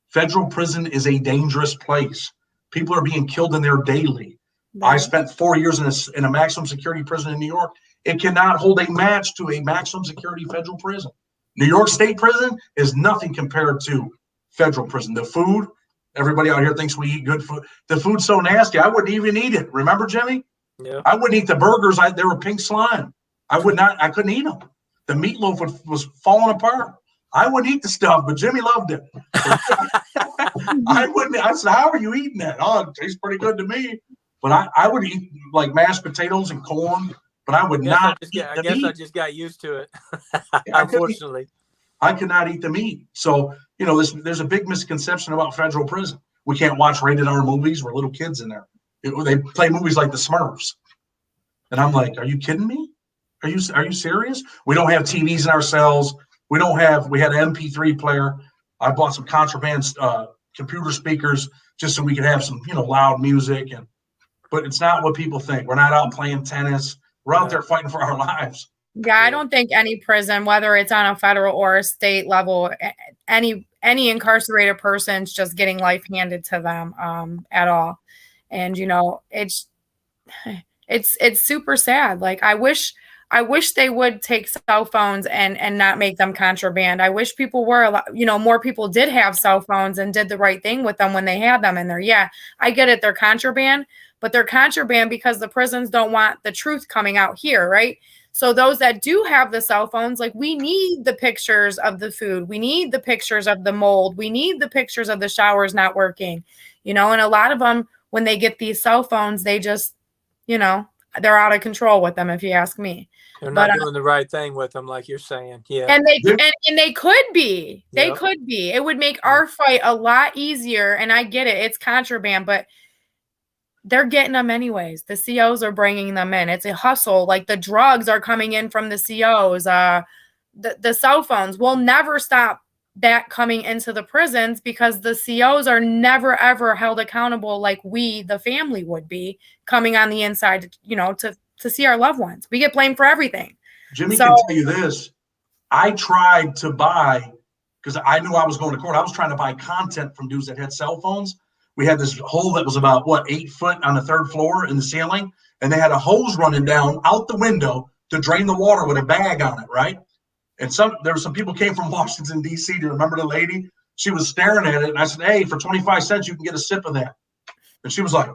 Federal prison is a dangerous place. People are being killed in there daily. Right. I spent 4 years in a maximum security prison in New York. It cannot hold a match to a maximum security federal prison. New York State prison is nothing compared to federal prison. The food, everybody out here thinks we eat good food. The food's so nasty, I wouldn't even eat it. Remember, Jimmy? Yeah. I wouldn't eat the burgers. They were pink slime. I couldn't eat them. The meatloaf was falling apart. I wouldn't eat the stuff, but Jimmy loved it. I wouldn't. I said, "How are you eating that?" "Oh, it tastes pretty good to me." But I would eat like mashed potatoes and corn, but I would not. I guess I just got used to it. Unfortunately, I could not eat the meat. So there's a big misconception about federal prison. We can't watch rated R movies where little kids in there. They play movies like the Smurfs, and I'm like, "Are you kidding me? Are you serious?" We don't have TVs in our cells. We had an MP3 player. I bought some contraband computer speakers just so we could have some, loud music. But it's not what people think. We're not out playing tennis. We're out there fighting for our lives. Yeah, I don't think any prison, whether it's on a federal or a state level, any incarcerated person's just getting life handed to them at all. And it's super sad. Like I wish they would take cell phones and not make them contraband. I wish people were, more people did have cell phones and did the right thing with them when they had them in there. Yeah, I get it. They're contraband, but they're contraband because the prisons don't want the truth coming out here, right? So those that do have the cell phones, like we need the pictures of the food. We need the pictures of the mold. We need the pictures of the showers not working, and a lot of them, when they get these cell phones, they just, they're out of control with them, if you ask me. They're not doing the right thing with them, like you're saying. Yeah. And they could be. They could be. It would make our fight a lot easier. And I get it. It's contraband, but they're getting them anyways. The COs are bringing them in. It's a hustle. Like the drugs are coming in from the COs. The cell phones will never stop that coming into the prisons because the COs are never, ever held accountable like we, the family, would be coming on the inside, to see our loved ones. We get blamed for everything. Jimmy can tell you this. I tried to buy, because I knew I was going to court, I was trying to buy content from dudes that had cell phones. We had this hole that was about, 8 foot on the 3rd floor in the ceiling, and they had a hose running down out the window to drain the water with a bag on it, right? And there were some people came from Washington, D.C. Do you remember the lady? she was staring at it, and I said, "Hey, for 25 cents, you can get a sip of that." And she was like,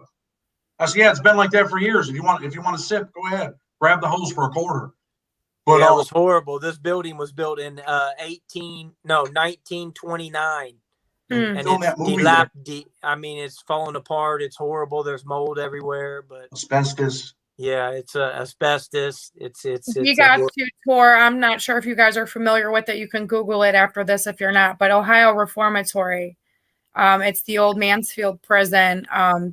"I said, yeah, it's been like that for years. If you want a sip, go ahead, grab the hose for a quarter." But yeah, it was horrible. This building was built in 1929. And it's I mean, it's falling apart. It's horrible. There's mold everywhere. But asbestos. Yeah, it's asbestos. It's you got to tour. I'm not sure if you guys are familiar with it. You can Google it after this if you're not. But Ohio Reformatory. It's the old Mansfield prison.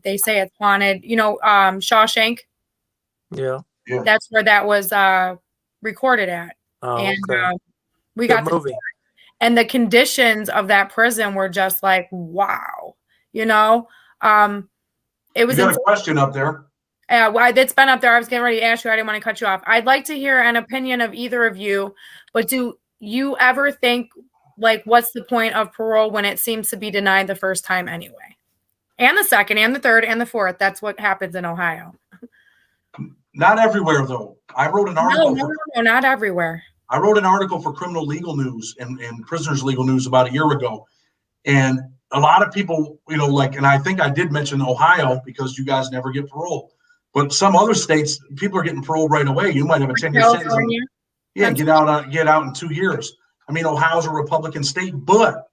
They say it's haunted. You know, Shawshank. Yeah. That's where that was recorded at. Oh, and okay. We Good got the movie. And the conditions of that prison were just like, wow. You know, it was. You got a question up there? Yeah, it's been up there. I was getting ready to ask you. I didn't want to cut you off. I'd like to hear an opinion of either of you. But do you ever think, like, what's the point of parole when it seems to be denied the first time anyway? And the second and the third and the fourth. That's what happens in Ohio. Not everywhere, though. I wrote an article. No, not everywhere. I wrote an article for Criminal Legal News and Prisoners Legal News about a year ago. And a lot of people, you know, like, and I think I did mention Ohio because you guys never get parole. But some other states, people are getting parole right away. You might have a 10-year sentence. Yeah, get out in 2 years. I mean, Ohio's a Republican state, but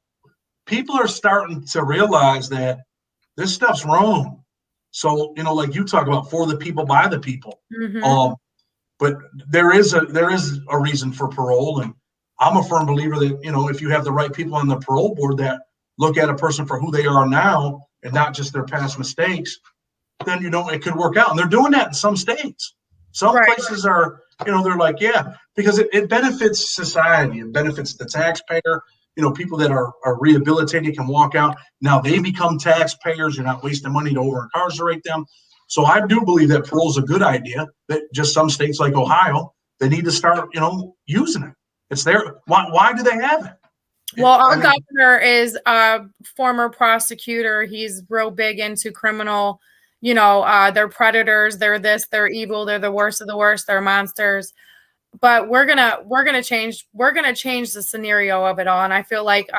people are starting to realize that this stuff's wrong. So, you know, like you talk about, for the people, by the people. Mm-hmm. But there is a reason for parole, and I'm a firm believer that, you know, if you have the right people on the parole board that look at a person for who they are now and not just their past mistakes, then, you know, it could work out. And they're doing that in some states. Some places are, you know, they're like, yeah, because it benefits society. It benefits the taxpayer. You know, people that are rehabilitated can walk out. Now they become taxpayers. You're not wasting money to over-incarcerate them. So I do believe that parole is a good idea, that just some states like Ohio, they need to start, you know, using it. It's there. Why do they have it? Well, our governor is a former prosecutor. He's real big into criminal, you know, they're predators, they're this, they're evil, they're the worst of the worst, they're monsters. But we're gonna change the scenario of it all. And I feel like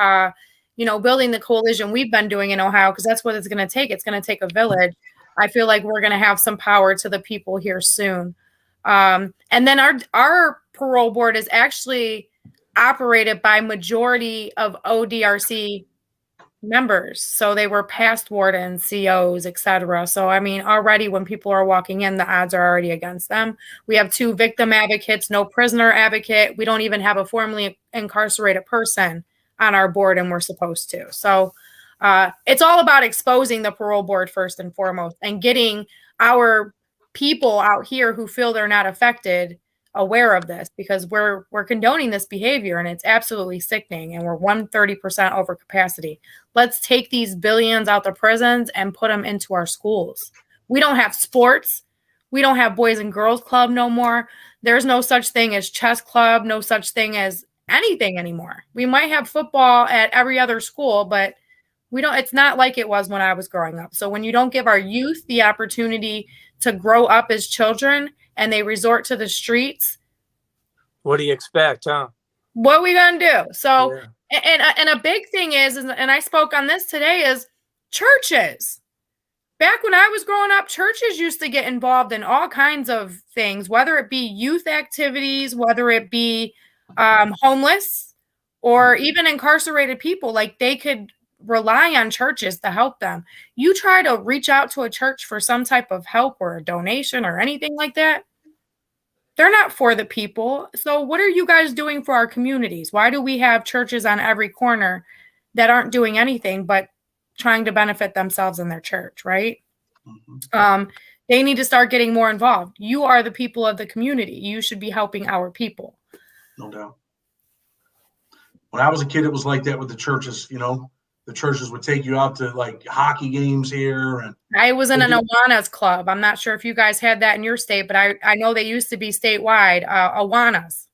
you know, building the coalition we've been doing in Ohio, because that's what it's gonna take. It's gonna take a village. I feel like we're gonna have some power to the people here soon. And then our parole board is actually operated by majority of ODRC members. So they were past wardens, COs, etc. So, I mean, already when people are walking in, the odds are already against them. We have 2 victim advocates, no prisoner advocate. We don't even have a formerly incarcerated person on our board, and we're supposed to. So it's all about exposing the parole board first and foremost, and getting our people out here who feel they're not affected aware of this, because we're condoning this behavior, and it's absolutely sickening, and we're 130% over capacity. Let's take these billions out the prisons and put them into our schools. We don't have sports. We don't have Boys and Girls Club no more. There's no such thing as chess club, no such thing as anything anymore. We might have football at every other school, but we don't. It's not like it was when I was growing up. So when you don't give our youth the opportunity to grow up as children and they resort to the streets, what do you expect, huh? What are we gonna do? So, yeah. and a big thing is, and I spoke on this today, is churches. Back when I was growing up, churches used to get involved in all kinds of things, whether it be youth activities, whether it be homeless, or even incarcerated people. Like, they could rely on churches to help them. You try to reach out to a church for some type of help or a donation or anything like that, they're not for the people. So what are you guys doing for our communities? Why do we have churches on every corner that aren't doing anything but trying to benefit themselves and their church, right? Mm-hmm. They need to start getting more involved. You are the people of the community. You should be helping our people. No doubt. When I was a kid, it was like that with the churches, you know. The churches would take you out to, like, hockey games here. And I was in an Awanas club. I'm not sure if you guys had that in your state, but I know they used to be statewide. Awanas.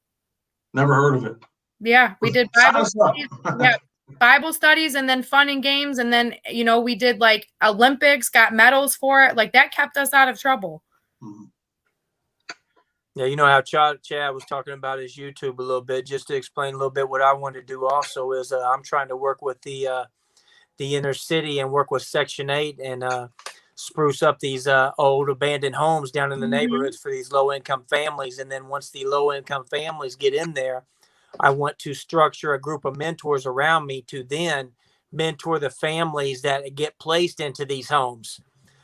Never heard of it. Yeah, we did Bible studies. Yeah, Bible studies, and then fun and games, and then, you know, we did like Olympics, got medals for it. Like, that kept us out of trouble. Mm-hmm. Yeah, you know how Chad was talking about his YouTube a little bit. Just to explain a little bit, what I want to do also is I'm trying to work with the inner city and work with Section 8 and spruce up these old abandoned homes down in the neighborhoods for these low income families. And then once the low income families get in there, I want to structure a group of mentors around me to then mentor the families that get placed into these homes,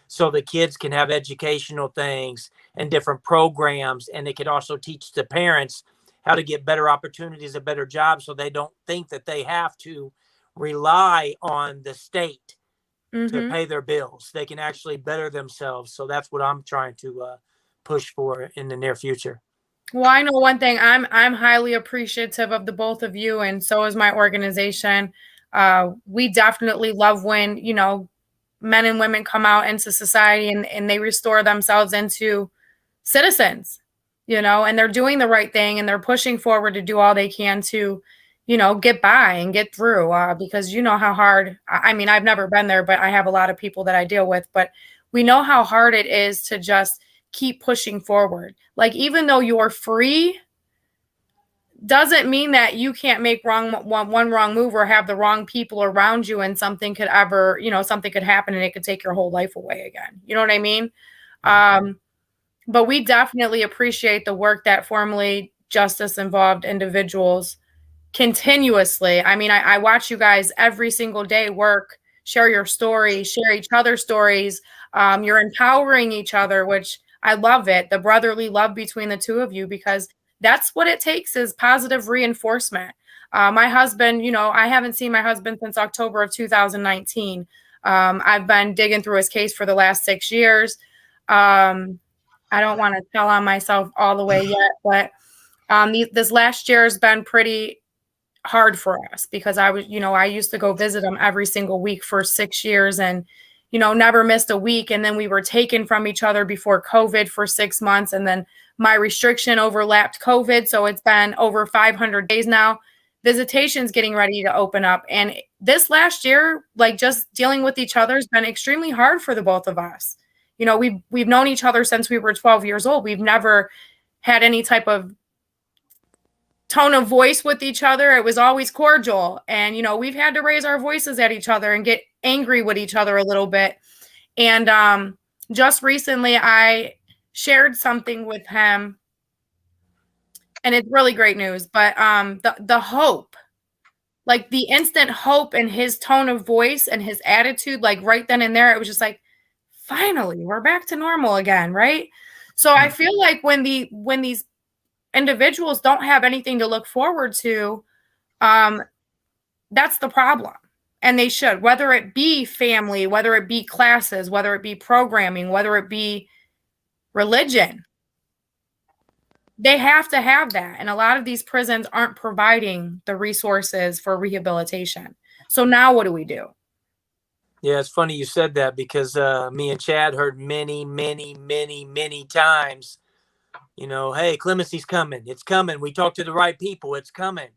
so the kids can have educational things and different programs. And they could also teach the parents how to get better opportunities, a better job, so they don't think that they have to rely on the state to pay their bills. They can actually better themselves. So that's what I'm trying to push for in the near future. Well, I know one thing. I'm highly appreciative of the both of you, and so is my organization. We definitely love when, you know, men and women come out into society and they restore themselves into citizens, you know, and they're doing the right thing and they're pushing forward to do all they can to, you know, get by and get through, because you know how hard, I mean, I've never been there, but I have a lot of people that I deal with, but we know how hard it is to just keep pushing forward. Like, even though you're free, doesn't mean that you can't make one wrong move or have the wrong people around you, and something could ever, you know, something could happen and it could take your whole life away again. You know what I mean? But we definitely appreciate the work that formerly justice involved individuals continuously. I mean, I watch you guys every single day work, share your story, share each other's stories. You're empowering each other, which I love it. The brotherly love between the two of you, because that's what it takes, is positive reinforcement. My husband, you know, I haven't seen my husband since October of 2019. I've been digging through his case for the last 6 years. I don't want to tell on myself all the way yet, but this last year has been pretty hard for us, because I was, you know, I used to go visit him every single week for 6 years and, you know, never missed a week. And then we were taken from each other before COVID for 6 months. And then my restriction overlapped COVID. So it's been over 500 days now. Visitation's getting ready to open up. And this last year, like, just dealing with each other has been extremely hard for the both of us. You know, we've known each other since we were 12 years old. We've never had any type of tone of voice with each other. It was always cordial. And, you know, we've had to raise our voices at each other and get angry with each other a little bit. And just recently I shared something with him, and it's really great news, but the hope, like the instant hope in his tone of voice and his attitude, like right then and there, it was just like, finally, we're back to normal again, right? So I feel like when these individuals don't have anything to look forward to, that's the problem. And they should, whether it be family, whether it be classes, whether it be programming, whether it be religion, they have to have that. And a lot of these prisons aren't providing the resources for rehabilitation. So now what do we do? Yeah, it's funny you said that, because me and Chad heard many, many, many, many times, you know, hey, clemency's coming. It's coming. We talked to the right people. It's coming.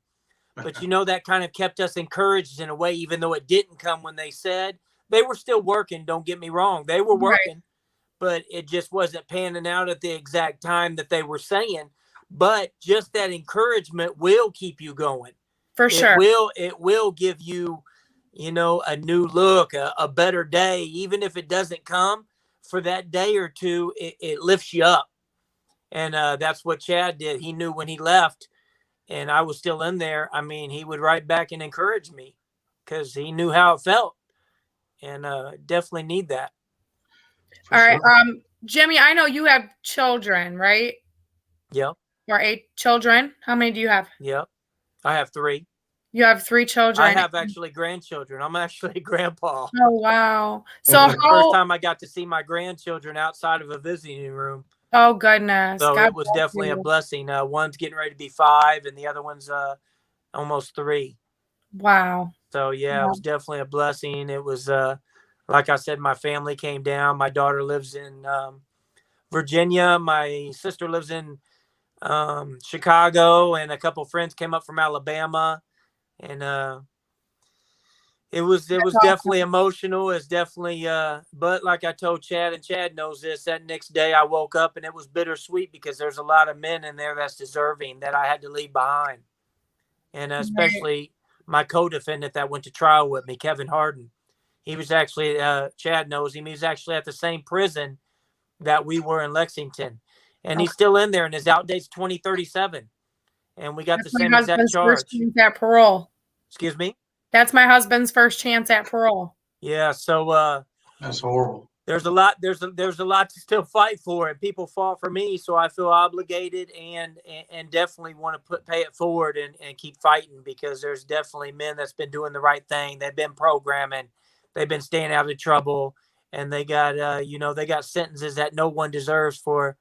But, you know, that kind of kept us encouraged in a way, even though it didn't come when they said. They were still working. Don't get me wrong. They were working, right, but it just wasn't panning out at the exact time that they were saying. But just that encouragement will keep you going. For sure. It will give you, you know, a new look, a better day. Even if it doesn't come for that day or two, it lifts you up. And that's what Chad did. He knew when he left and I was still in there, I mean, he would write back and encourage me, because he knew how it felt. And definitely need that. All right. Jimmy, I know you have children, right? Yep. Or 8 children. How many do you have? Yep. I have 3. You have 3 children. I have actually grandchildren. I'm actually a grandpa. Oh, wow. So the first time I got to see my grandchildren outside of a visiting room. Oh, goodness. So it was definitely a blessing. One's getting ready to be 5 and the other one's almost 3. Wow. So, yeah, It was definitely a blessing. It was, like I said, my family came down. My daughter lives in Virginia. My sister lives in Chicago, and a couple friends came up from Alabama. And It was definitely emotional. It's definitely but like I told Chad, and Chad knows this, that next day I woke up and it was bittersweet because there's a lot of men in there that's deserving that I had to leave behind. And especially my co-defendant that went to trial with me, Kevin Harden. He was actually Chad knows him. He was actually at the same prison that we were in Lexington. And he's still in there and his out date's 2037. And we got That's the same exact charge. First chance at parole. Excuse me? That's my husband's first chance at parole. Yeah, so That's horrible. there's a lot to still fight for, and people fought for me, so I feel obligated and definitely want to pay it forward and keep fighting, because there's definitely men that's been doing the right thing. They've been programming, they've been staying out of trouble, and they got they got sentences that no one deserves for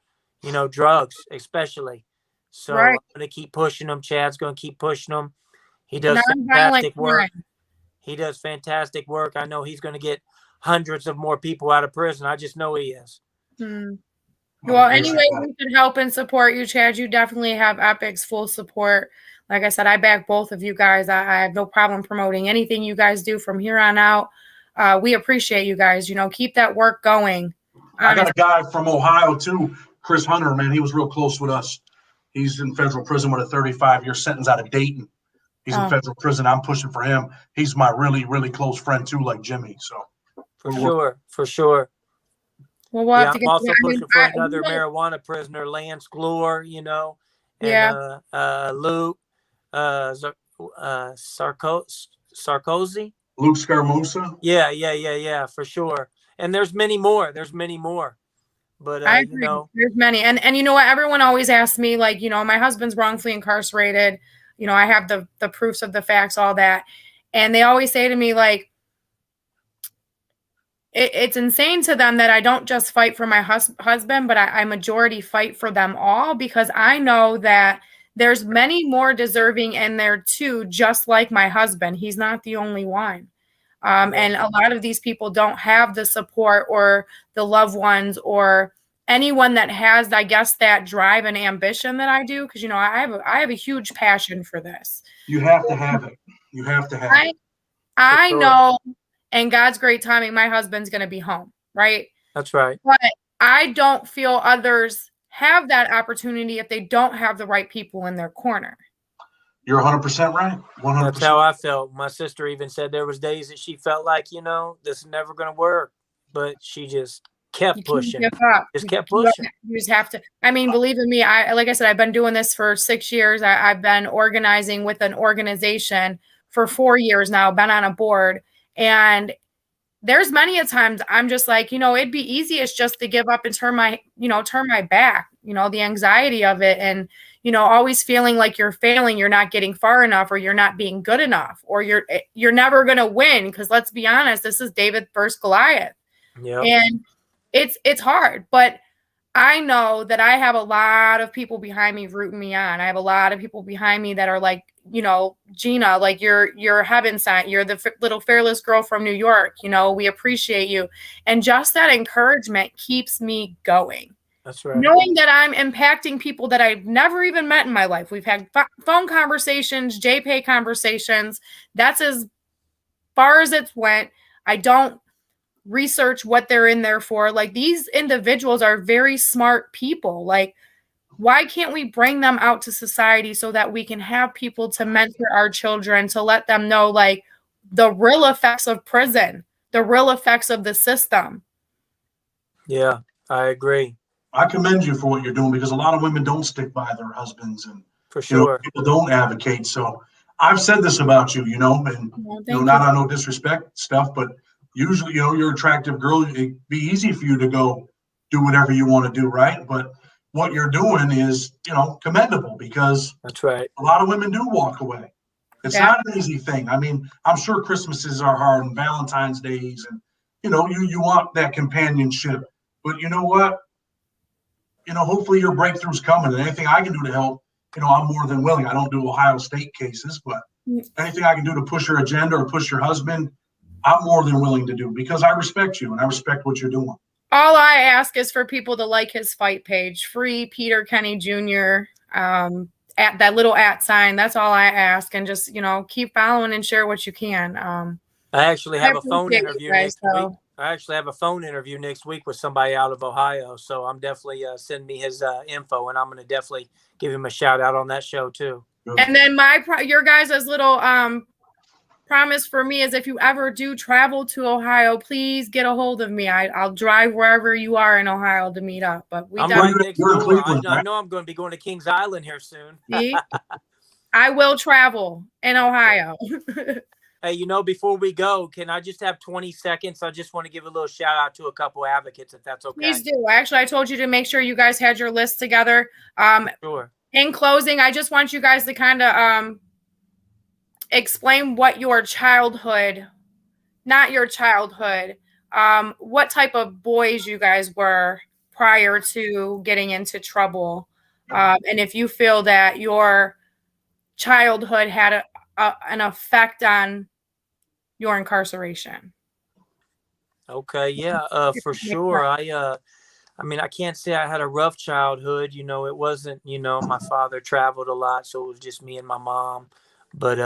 drugs especially. So I'm gonna keep pushing them. Chad's gonna keep pushing them. He does fantastic work. He does fantastic work. I know he's going to get hundreds of more people out of prison. I just know he is. Well, anyway, we can help and support you, Chad. You definitely have Epic's full support. Like I said, I back both of you guys. I have no problem promoting anything you guys do from here on out. We appreciate you guys. Keep that work going. I got a guy from Ohio too, Chris Hunter, man. He was real close with us. He's in federal prison with a 35-year sentence out of Dayton. He's in federal prison. I'm pushing for him. He's my really, really close friend too, like Jimmy. So for sure. Well, we'll have to I'm also pushing for another marijuana prisoner, Lance Glore, and Luke Sarkozy. Luke Scarmusa. Yeah, for sure. And there's many more. But I agree. There's many. And you know what? Everyone always asks me, like, my husband's wrongfully incarcerated. I have the proofs of the facts, all that. And they always say to me, like, it's insane to them that I don't just fight for my husband, but I majority fight for them all, because I know that there's many more deserving in there too, just like my husband. He's not the only one. And a lot of these people don't have the support or the loved ones or anyone that has, I guess, that drive and ambition that I do. Because, I have a huge passion for this. You have to have it. You have to have it. I know, and God's great timing, my husband's going to be home, right? That's right. But I don't feel others have that opportunity if they don't have the right people in their corner. You're 100% right. 100%. That's how I felt. My sister even said there was days that she felt like, this is never going to work. But she just kept pushing. Just kept pushing. You just have to. I mean, believe in me, like I said, I've been doing this for 6 years. I've been organizing with an organization for 4 years now, been on a board. And there's many a times I'm just like, it'd be easiest just to give up and turn my back, the anxiety of it. And, always feeling like you're failing, you're not getting far enough, or you're not being good enough, or you're never going to win. Because let's be honest, this is David versus Goliath. Yep. And it's hard, but I know that I have a lot of people behind me rooting me on. I have a lot of people behind me that are like, Gina, like you're heaven sent. You're the little fearless girl from New York. We appreciate you. And just that encouragement keeps me going. That's right. Knowing that I'm impacting people that I've never even met in my life. We've had phone conversations, JPay conversations. That's as far as it's went. I don't research what they're in there for. Like, these individuals are very smart people. Like, why can't we bring them out to society so that we can have people to mentor our children, to let them know, like, the real effects of prison, the real effects of the system? Yeah, I agree. I commend you for what you're doing, because a lot of women don't stick by their husbands, and for sure, people don't advocate. So I've said this about you, and not on no disrespect stuff, but usually, you're an attractive girl. It'd be easy for you to go do whatever you want to do, right? But what you're doing is, commendable, because that's right. A lot of women do walk away. It's not an easy thing. I mean, I'm sure Christmases are hard and Valentine's days, and you want that companionship. But you know what? Hopefully your breakthrough's coming, and anything I can do to help, I'm more than willing. I don't do Ohio State cases, but anything I can do to push your agenda or push your husband, I'm more than willing to do, because I respect you and I respect what you're doing. All I ask is for people to like his fight page, Free Peter Kenny Jr. At that little @ sign. That's all I ask. And just, keep following and share what you can. I actually I have a phone appreciate you interview guys, next week. though. I actually have a phone interview next week with somebody out of Ohio. So I'm definitely send me his info, and I'm going to definitely give him a shout out on that show too. And then your guys' little promise for me is if you ever do travel to Ohio, please get a hold of me. I'll drive wherever you are in Ohio to meet up. But I'm right next You're in door. Cleveland, I right? know I'm going to be going to Kings Island here soon. see, I will travel in Ohio. Hey, before we go, can I just have 20 seconds? I just want to give a little shout out to a couple advocates, if that's okay. Please do. Actually, I told you to make sure you guys had your list together. Sure. In closing, I just want you guys to kind of explain what your childhood, not your childhood, what type of boys you guys were prior to getting into trouble. And if you feel that your childhood had an effect on your incarceration. Okay, yeah, for sure. I mean, I can't say I had a rough childhood. It wasn't, my father traveled a lot, so it was just me and my mom. But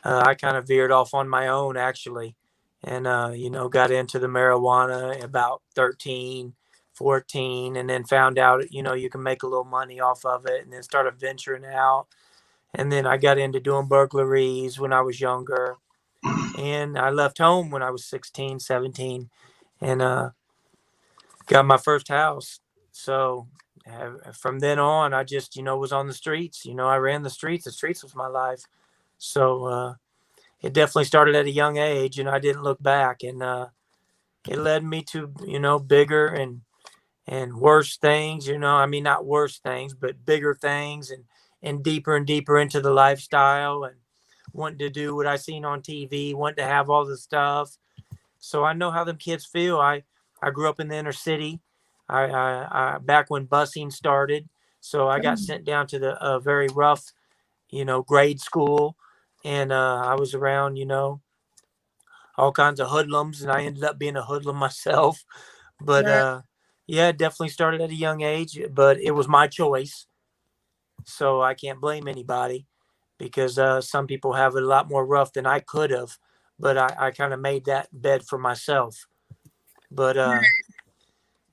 I kind of veered off on my own, actually, and, got into the marijuana about 13, 14, and then found out, you can make a little money off of it, and then started venturing out. And then I got into doing burglaries when I was younger. And I left home when I was 16, 17, and got my first house. So from then on, I just, was on the streets. I ran the streets. The streets was my life. So it definitely started at a young age, and I didn't look back. And it led me to, bigger and worse things, I mean, not worse things, but bigger things and deeper into the lifestyle and wanting to do what I seen on TV, wanting to have all the stuff. So I know how them kids feel. I grew up in the inner city. I back when busing started. So I got sent down to the very rough, grade school. And I was around, all kinds of hoodlums, and I ended up being a hoodlum myself. But yeah, it definitely started at a young age, but it was my choice. So I can't blame anybody, because some people have it a lot more rough than I could have, but I kind of made that bed for myself. But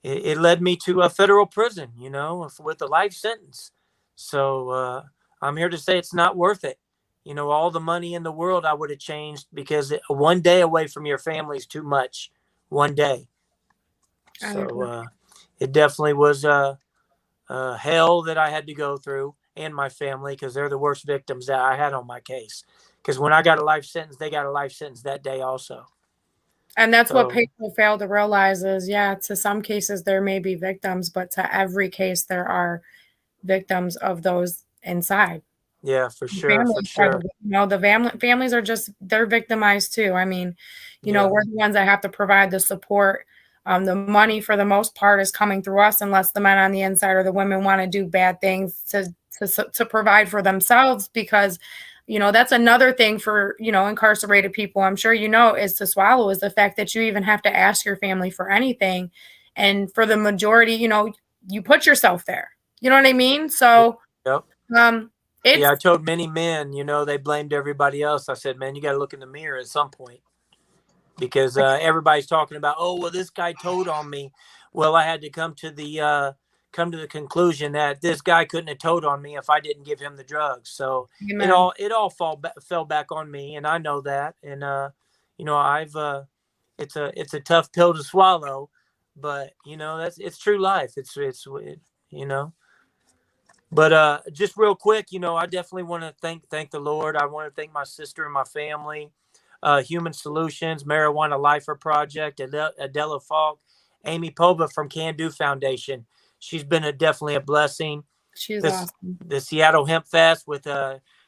it led me to a federal prison, with a life sentence. So I'm here to say it's not worth it. All the money in the world I would have changed, because one day away from your family is too much. One day. So it definitely was hell that I had to go through, and my family, because they're the worst victims that I had on my case. Because when I got a life sentence, they got a life sentence that day also. And that's what people fail to realize is, to some cases there may be victims, but to every case there are victims of those inside. Yeah, for sure. The families are they're victimized too. I mean, we're the ones that have to provide the support. The money for the most part is coming through us, unless the men on the inside or the women want to do bad things to provide for themselves, because that's another thing for incarcerated people, I'm sure is to swallow, is the fact that you even have to ask your family for anything. And for the majority, you put yourself there, you know what I mean? So yep. I told many men, they blamed everybody else. I said, man, you got to look in the mirror at some point. Because everybody's talking about, oh, well, this guy told on me. Well, I had to come to the conclusion that this guy couldn't have told on me if I didn't give him the drugs. So Amen. it all fell back on me, and I know that. And I've it's a tough pill to swallow, but it's true life. It's But just real quick, I definitely want to thank the Lord. I want to thank my sister and my family. Human Solutions, Marijuana Lifer Project, Adela Falk, Amy Pova from Can Do Foundation. She's been definitely a blessing. She's awesome. The Seattle Hemp Fest with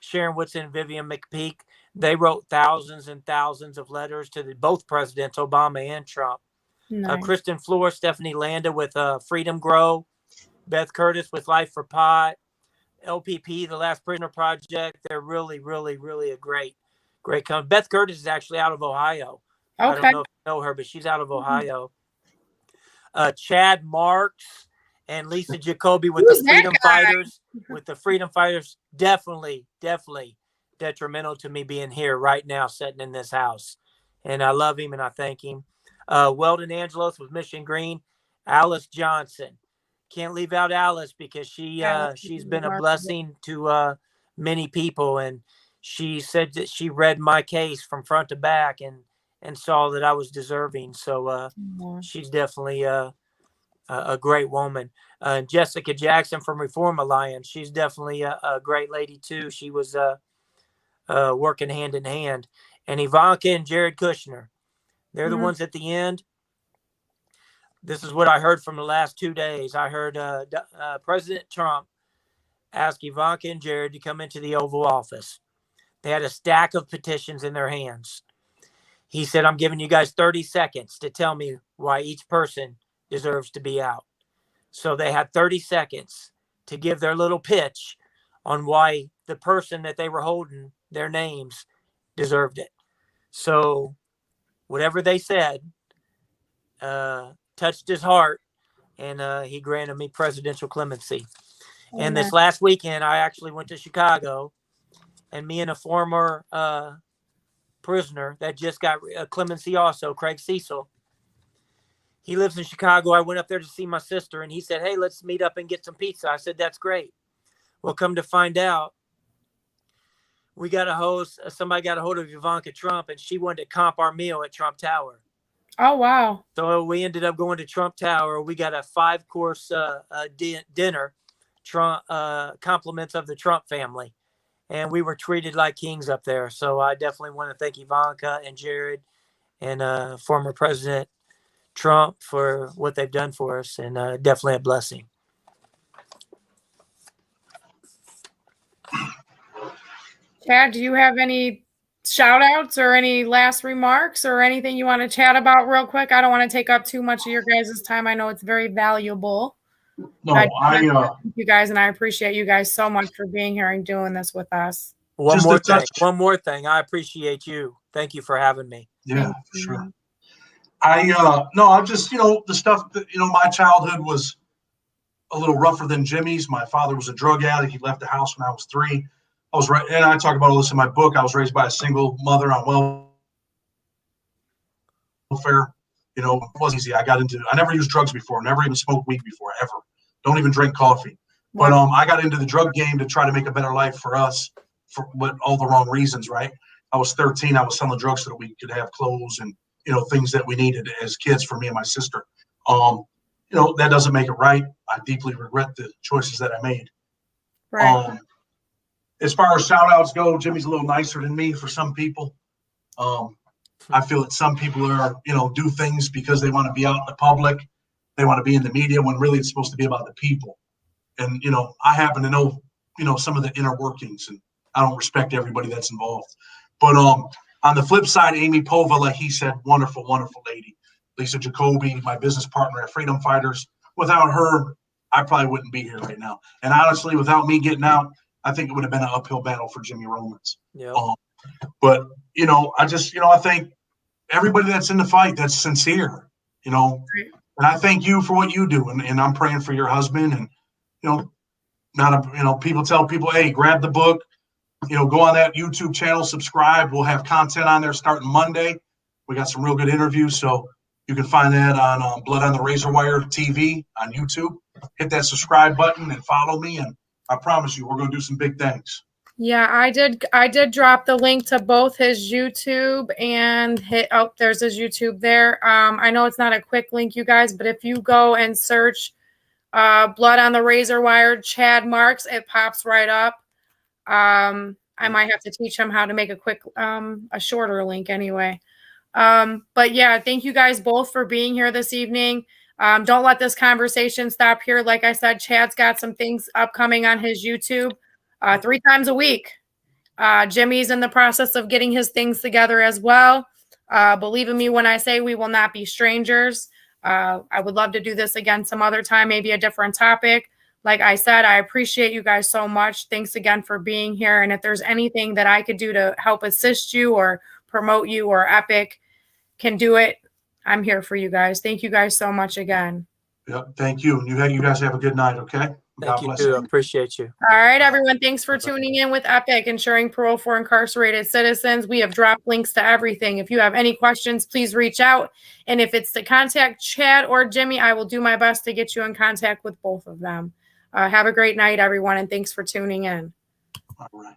Sharon Woodson and Vivian McPeak. They wrote thousands and thousands of letters to both presidents, Obama and Trump. Nice. Kristen Flores, Stephanie Landa with Freedom Grow, Beth Curtis with Life for Pot, LPP, the Last Prisoner Project. They're really, really, really a great company. Beth Curtis is actually out of Ohio. Okay. I don't know if you know her, but she's out of Ohio. Chad Marks and Lisa Jacoby with the Freedom Fighters. With the Freedom Fighters, definitely detrimental to me being here right now, sitting in this house. and I love him and I thank him. Weldon Angelos with Mission Green. Alice Johnson. Can't leave out Alice because she's been a blessing to many people, and she said that she read my case from front to back and saw that I was deserving. So she's definitely a great woman. Jessica Jackson from Reform Alliance. She's definitely a great lady too. She was working hand in hand. And Ivanka and Jared Kushner. They're the ones at the end. This is what I heard from the last 2 days. I heard President Trump ask Ivanka and Jared to come into the Oval Office. They had a stack of petitions in their hands. He said, I'm giving you guys 30 seconds to tell me why each person deserves to be out. So they had 30 seconds to give their little pitch on why the person that they were holding their names deserved it. So whatever they said touched his heart, and he granted me presidential clemency. Amen. And this last weekend, I actually went to Chicago, and me and a former prisoner that just got clemency also, Craig Cecil. He lives in Chicago. I went up there to see my sister, and he said, hey, let's meet up and get some pizza. I said, that's great. Well, come to find out, we got a host. Somebody got a hold of Ivanka Trump, and she wanted to comp our meal at Trump Tower. Oh, wow. So we ended up going to Trump Tower. We got a 5-course dinner, Trump compliments of the Trump family. And we were treated like kings up there. So I definitely want to thank Ivanka and Jared and former President Trump for what they've done for us, and definitely a blessing. Chad, do you have any shout outs or any last remarks or anything you want to chat about real quick? I don't want to take up too much of your guys' time. I know it's very valuable. No, thank you guys, and I appreciate you guys so much for being here and doing this with us. One more thing. I appreciate you. Thank you for having me. Yeah, for sure. I'm just, the stuff that, my childhood was a little rougher than Jimmy's. My father was a drug addict. He left the house when I was 3. And I talk about all this in my book. I was raised by a single mother on welfare. It wasn't easy. I never used drugs before, never even smoked weed before, ever. Don't even drink coffee. But I got into the drug game to try to make a better life for us, for all the wrong reasons, right? I was 13. I was selling drugs so that we could have clothes and, things that we needed as kids for me and my sister. That doesn't make it right. I deeply regret the choices that I made. Right. As far as shout outs go, Jimmy's a little nicer than me for some people. I feel that some people are, do things because they want to be out in the public. They want to be in the media when really it's supposed to be about the people. And, I happen to know, some of the inner workings, and I don't respect everybody that's involved. But on the flip side, Amy Pova, like he said, wonderful, wonderful lady. Lisa Jacoby, my business partner at Freedom Fighters. Without her, I probably wouldn't be here right now. And honestly, without me getting out, I think it would have been an uphill battle for Jimmy Romans. Yeah. But, I just, I think everybody that's in the fight, that's sincere, and I thank you for what you do. And I'm praying for your husband, and, people tell people, hey, grab the book, go on that YouTube channel, subscribe. We'll have content on there starting Monday. We got some real good interviews. So you can find that on Blood on the Razor Wire TV on YouTube. Hit that subscribe button and follow me. And I promise you, we're going to do some big things. Yeah, I did drop the link to both his YouTube and there's his YouTube there. I know it's not a quick link, you guys, but if you go and search Blood on the Razor Wire, Chad Marks, it pops right up. I might have to teach him how to make a shorter link anyway. But yeah, thank you guys both for being here this evening. Don't let this conversation stop here. Like I said, Chad's got some things upcoming on his YouTube 3 times a week. Jimmy's in the process of getting his things together as well. Believe in me when I say we will not be strangers. I would love to do this again some other time, maybe a different topic. Like I said, I appreciate you guys so much. Thanks again for being here. And if there's anything that I could do to help assist you or promote you, or Epic can do it, I'm here for you guys. Thank you guys so much again. Yep. Thank you. You guys have a good night. Okay. Thank God you bless too. I you. appreciate you. All right, everyone. Thanks for tuning in with EPIC, ensuring parole for incarcerated citizens. We have dropped links to everything. If you have any questions, please reach out. And if it's to contact Chad or Jimmy, I will do my best to get you in contact with both of them. Have a great night, everyone, and thanks for tuning in. All right.